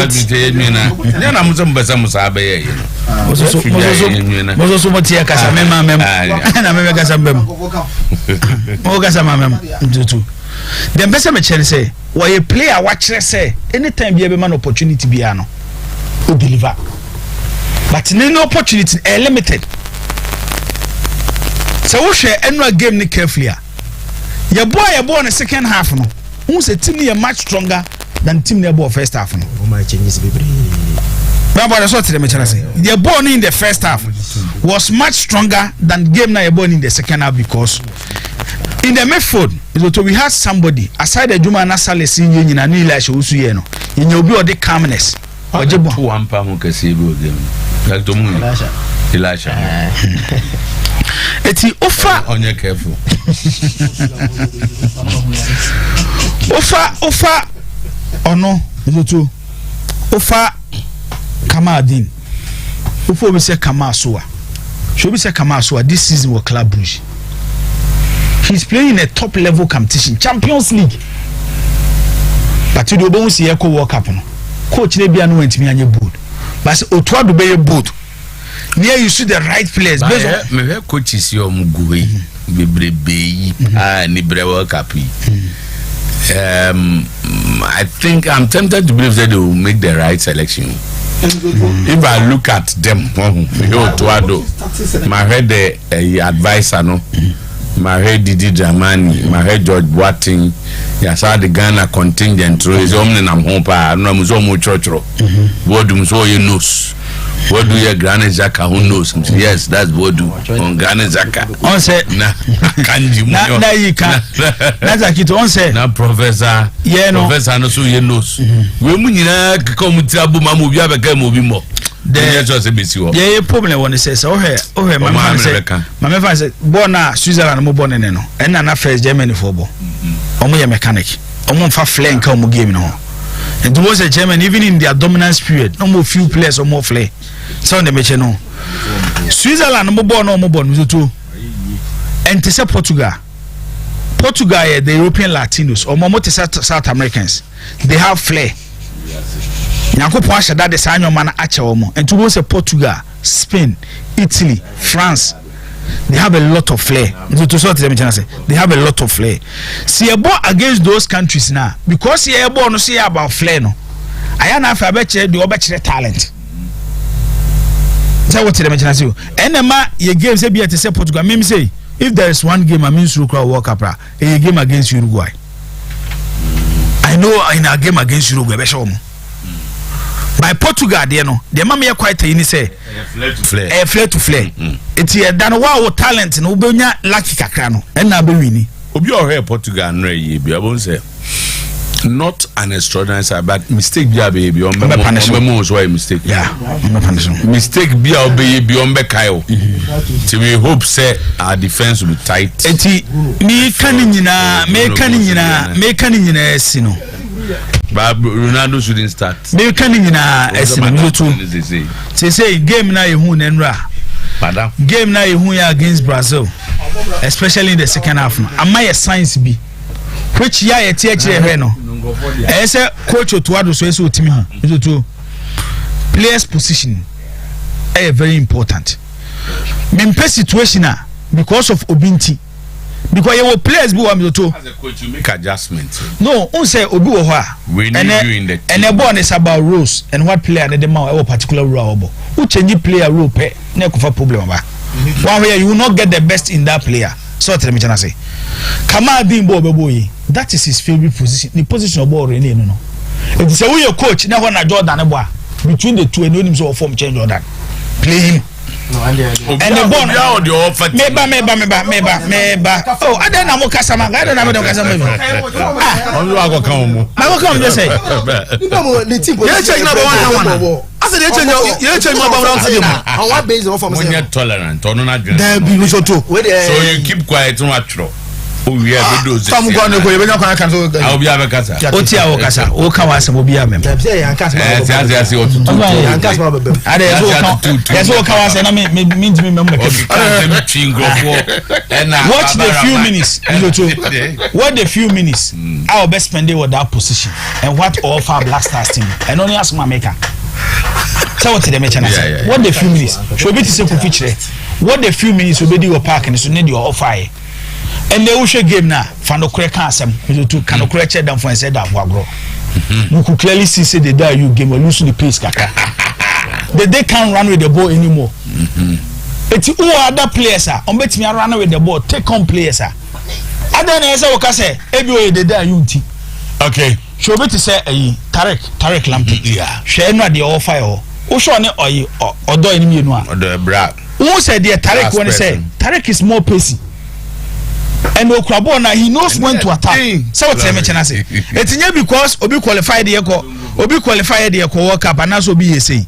S1: Then I'm some Musabe.
S6: Was so much here, Casamema, and I remember Casamem. Oh, Casamam. The best of a say, why a player watch say, anytime you have a man opportunity piano, who deliver. But no opportunity, limited. So we share annual game ni carefully. Your boy in the second half no. Who's a team is much stronger than team near first half no.
S5: My Chinese baby.
S6: Remember the sort of the say. Your born in the first half was much stronger than game na born in the second half because in the midfield we had somebody aside the Juma Nasale senior in a new lash usu yeno. In your be the calmness.
S1: Ojebo 2 ampa ho kase bi game. Like to mu. Elisha.
S6: Eti ofa
S1: onye careful.
S6: Ofa ono Mizoto. Ofa Kamadin. Ofa we say Kamasua. Should we say Kamasua this season with Club Brugge. He's playing in a top level competition, Champions League. But you don't see Echo World Cup no. Coach ne bia no went me anye board. But Otuo do be board. Near you see the right players.
S1: Me coaches your mugui bebrebe ni World Cup. I think I'm tempted to believe that they will make the right selection. If I look at them, my head the advisor no, my head Didi Dramani, my head George Boateng, yes, I the Ghana contingent. So is omni nam hompa, no muzomu chochro. What do you know? What do your Granny Zaka who knows? Yes, that's what do on Granny Zaka. On say na kanji mu.
S6: Na you can. That's a kid on say.
S1: Na professor. Yeah no. Professor no so you knows. We mu nyina come tiabu mamu bi abeka mu bi mo. The just be si wo. Yeah,
S6: problem one say so oh my say. My man say born na Switzerland mo born ne no. And na first Germany for bo. Omo ye mechanic. Omo fa flank ka omo game no. And towards the German, even in their dominance period, no more few players or more play. So on the match, no. Switzerland, no more born, Mizoto. And to say Portugal, the European Latinos or more South Americans, they have flair. Nyanko Poasha that the Sanyo man Acheampong and towards Portugal, Spain, Italy, France, they have a lot of flair. They have a lot of flair. See a ball against those countries now because see a ball no see about flair no. I am not the obetche talent. That's what they mention. Enema your game say be at say Portugal. Me say if there is one game I mean Uruguay World Cup, a game against Uruguay. I know in a game against Uruguay, be show. By Portugal, they know. The mammy are quite a say flare to flare. It's here than wow talent and Ubenya lucky Cacano and Nabini.
S1: Obi or Portugal and Ray, be I won't say. Not an extraordinary side, but mistake be a baby on most why mistake. Yeah, mistake be a baby on Bekayo. So we hope say our defense will be tight.
S6: Eti me canina, sino.
S1: But Ronaldo shouldn't start.
S6: Me canina, they say game na you nenra. Game na you against Brazil, especially in the second half. Am I a science be? Which ya a teacher no? I say coach Otuo Acheampong so team to players position very important. Mempe situation because of Obinti. Because your players be want to
S1: as a coach you make adjustments.
S6: No, on say obi wo ho
S1: we need you in the team.
S6: And the ball is about rules and what player they demand a particular rule. Who change player rule pe na ko fa problem ba. One way you will not get the best in that player. So tell me chana say Kamal being boy that is his favorite position. The position of ball really no. If you say who your coach now when Jordan boy between the two and him so form change Jordan. Play him.
S1: No, and the ball now the offer. Meba.
S6: Oh, I don't know Kasama. I don't know Kasama.
S1: I
S6: come just say.
S5: The team. I said you change on what basis of
S1: when you're tolerant or not.
S5: There be so too.
S1: So you keep quiet too much. Oh yeah, we do.
S5: Some go no go you no can cancel.
S1: I'll be a casa.
S6: Oti a okasa. O ka wa sem obi amem.
S5: Say yan cancel.
S1: Say otu.
S5: Yan cancel bebe.
S6: Ade so ka wa say na me ntimi member ke. Watch the few minutes. What the few minutes I will best spend it with that position and what offer Black Stars team. And only ask my maker. So what the mention say? What the few minutes? Should be to say for feature. What the few minutes will be your park and so need your offer. And they will show game now. Fano kure kansem. You to can kure check them for and say that wagro. You could clearly see say the day you game or lose the pace kaka. They can't run with the ball anymore. It's who other players are. On bet me run with the ball. Take on players are. Other than say what say. Every the day you ti.
S1: Okay.
S6: Show me to say Tarek Lamptey.
S1: Yeah.
S6: Share no the offer or. Who show ne or do enemy no.
S1: The bra.
S6: Who said the Tarek when say Tarek is more pacey. And Okrabona he knows when to attack. So what say it's not because Obi qualified the World Cup and also be say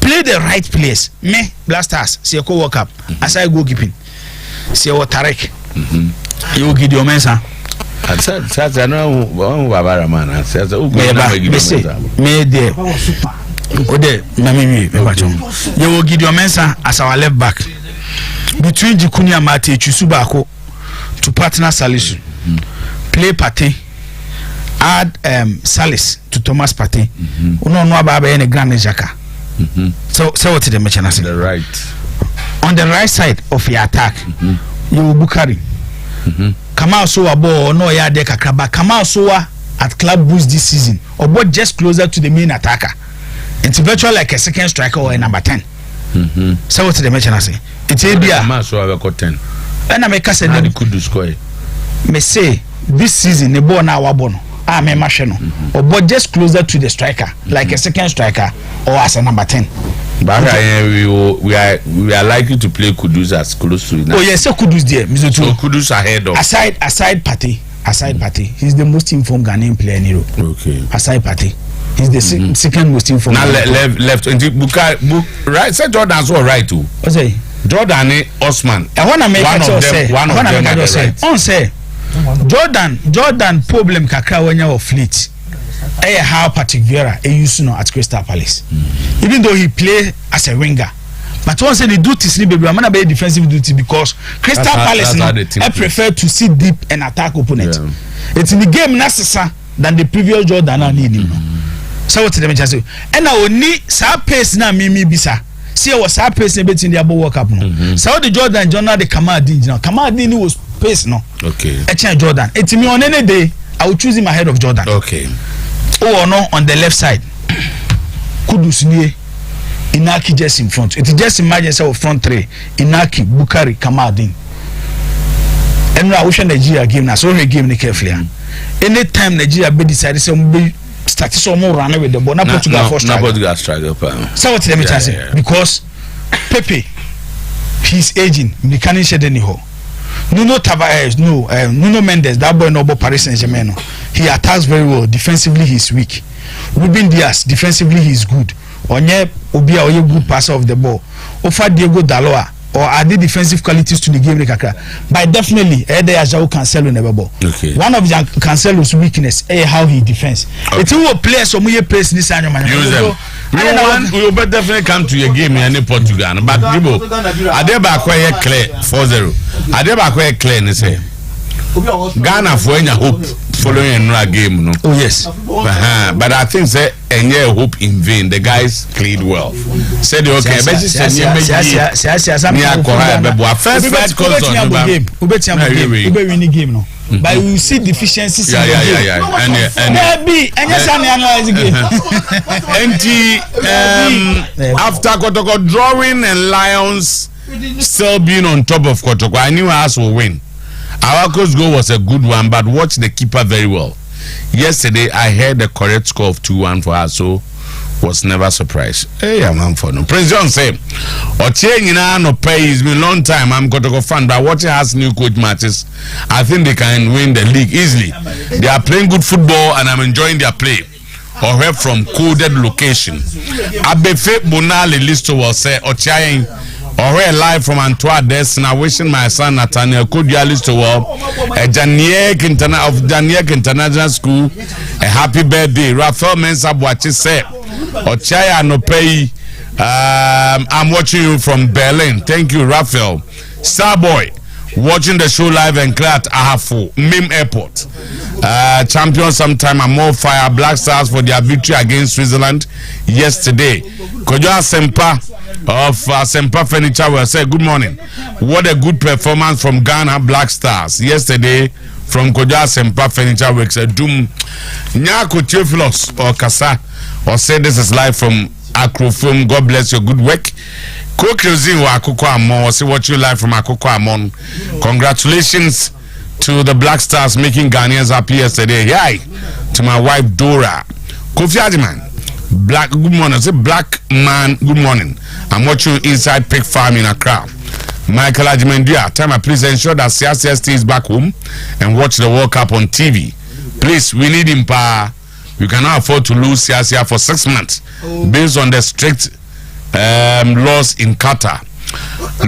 S6: play the right players. Me Blasters see a World Cup aside goalkeeping. See what Tarek. You give your mensa.
S1: I know Babara man.
S6: Me there. Ode Mami you will give your mensa as our left back. Between Jikuni and Mate Chusubako to partner Salisu. Play Pate. Add Salis to Thomas Pate. Uno no baba any grand jaka. So what did the mention say? On the right side of your attack, you will Bukari. Kamal Soa ball no ya de kakaba. Kamal Soa at Club Boost this season or but just closer to the main attacker. It's virtually like a second striker or a number 10. So what did the mention say? It's a beer. Kamal Soa got 10. And I make us say that
S1: could do score.
S6: Me say this season the ball now wabono. Me machine or but just closer to the striker like a second striker or as a number 10.
S1: But we are likely to play Kudus as close to it now.
S6: Oh yes, so Kudus there.
S1: So Kudus ahead of
S6: aside Pate. He's the most informed Ghanaian player in Europe.
S1: Okay.
S6: Aside Pate. He's the second most informed.
S1: Now left right. Say Jordan's all right too.
S6: What's that?
S1: Jordan Osman.
S6: I want to make one of them say. On say Jordan problem kakra when you fleet. How particular used at Crystal Palace. Even though he play as a winger. But once they do this, baby, I'm gonna be defensive duty because Crystal Palace I prefer to sit deep and attack opponent. Yeah. It's in the game necessary than the previous Jordan I need him. So what the mention say? And I will need sa pace na me bisa. see was our pace in between the abo World Cup no. So the Jordan Jonah the Kamadin was pace no.
S1: Okay.
S6: Etienne Jordan. It's me on any day I would choose him ahead of Jordan.
S1: Okay.
S6: Oh no, on the left side. Kudus nie Inaki just in front. It is just imagine say front three. Inaki, Bukari, Kamadin. And I wish Nigeria game na so he game ni carefully. Anytime Nigeria be decided say we start some more run with the ball. Na Portugal first strike.
S1: Na Portugal strike up.
S6: So what let me tell you because Pepe he's aging. Me can't share any ho. Nuno Tavares, Nuno Mendes, that boy no Paris Saint-Germain. He attacks very well. Defensively he's weak. Ruben Diaz, defensively he's good. Onye Obia Oye good passer of the ball. Ofa Diego Daloa or add defensive qualities to the game kakra. But definitely Ede Ajao Cancelo never ball.
S1: Okay.
S6: One of Cancelo's weakness how he defends. Okay. It's who players some way plays this annual man.
S1: Use them. We will definitely come to your game in Portugal. But Jibo, Adeba acquire clear 4-0. Adeba acquire clear and say Ghana for any hope following another game. No?
S6: Oh yes.
S1: But I think say any hope in vain. The guys played well. Said okay. First
S6: winning game no. But you see deficiencies.
S1: Yeah. And after Kotoko drawing and Lions still being on top of Kotoko, I knew us will win. Our coach goal was a good one, but watch the keeper very well. Yesterday, I heard the correct score of 2-1 for us, so was never surprised. Hey, I'm for no. Prince John say, Ocherepa no pay. It's been a long time. I'm Kotoko fan, but watching us new coach matches, I think they can win the league easily. They are playing good football, and I'm enjoying their play. Or heard from coded location. Abefe Bonale Listo will say, Ocherepa. Or live from Antoine Desna, wishing my son Nathaniel Kodia Listo a Janiek International School a happy birthday. Raphael Mensah Boachi said, Ochaya no pay. I'm watching you from Berlin. Thank you, Raphael. Starboy, watching the show live and clear at Ahafo, Mim Airport. Champion sometime and more fire Black Stars for their victory against Switzerland yesterday. Kojo Asempa of Sempa Furniture will say good morning. What a good performance from Ghana Black Stars yesterday from Kojo Asempa Furniture Works. Doom Nyako Theophilus or Kasa or say this is live from Acrofilm. God bless your good work. Kokrozin wa Akoko Amon. See what you live from Akoko Amon. Congratulations to the Black Stars making Ghanaians happy yesterday. Yay to my wife Dora. Kofi Adiman. Black good morning. Say black man good morning. I'm watching inside Pig Farm in Accra. Michael Ajimendia, time please ensure that CSS stays back home and watch the World Cup on TV. Please, we need him. You cannot afford to lose CSS for 6 months based on the strict laws in Qatar.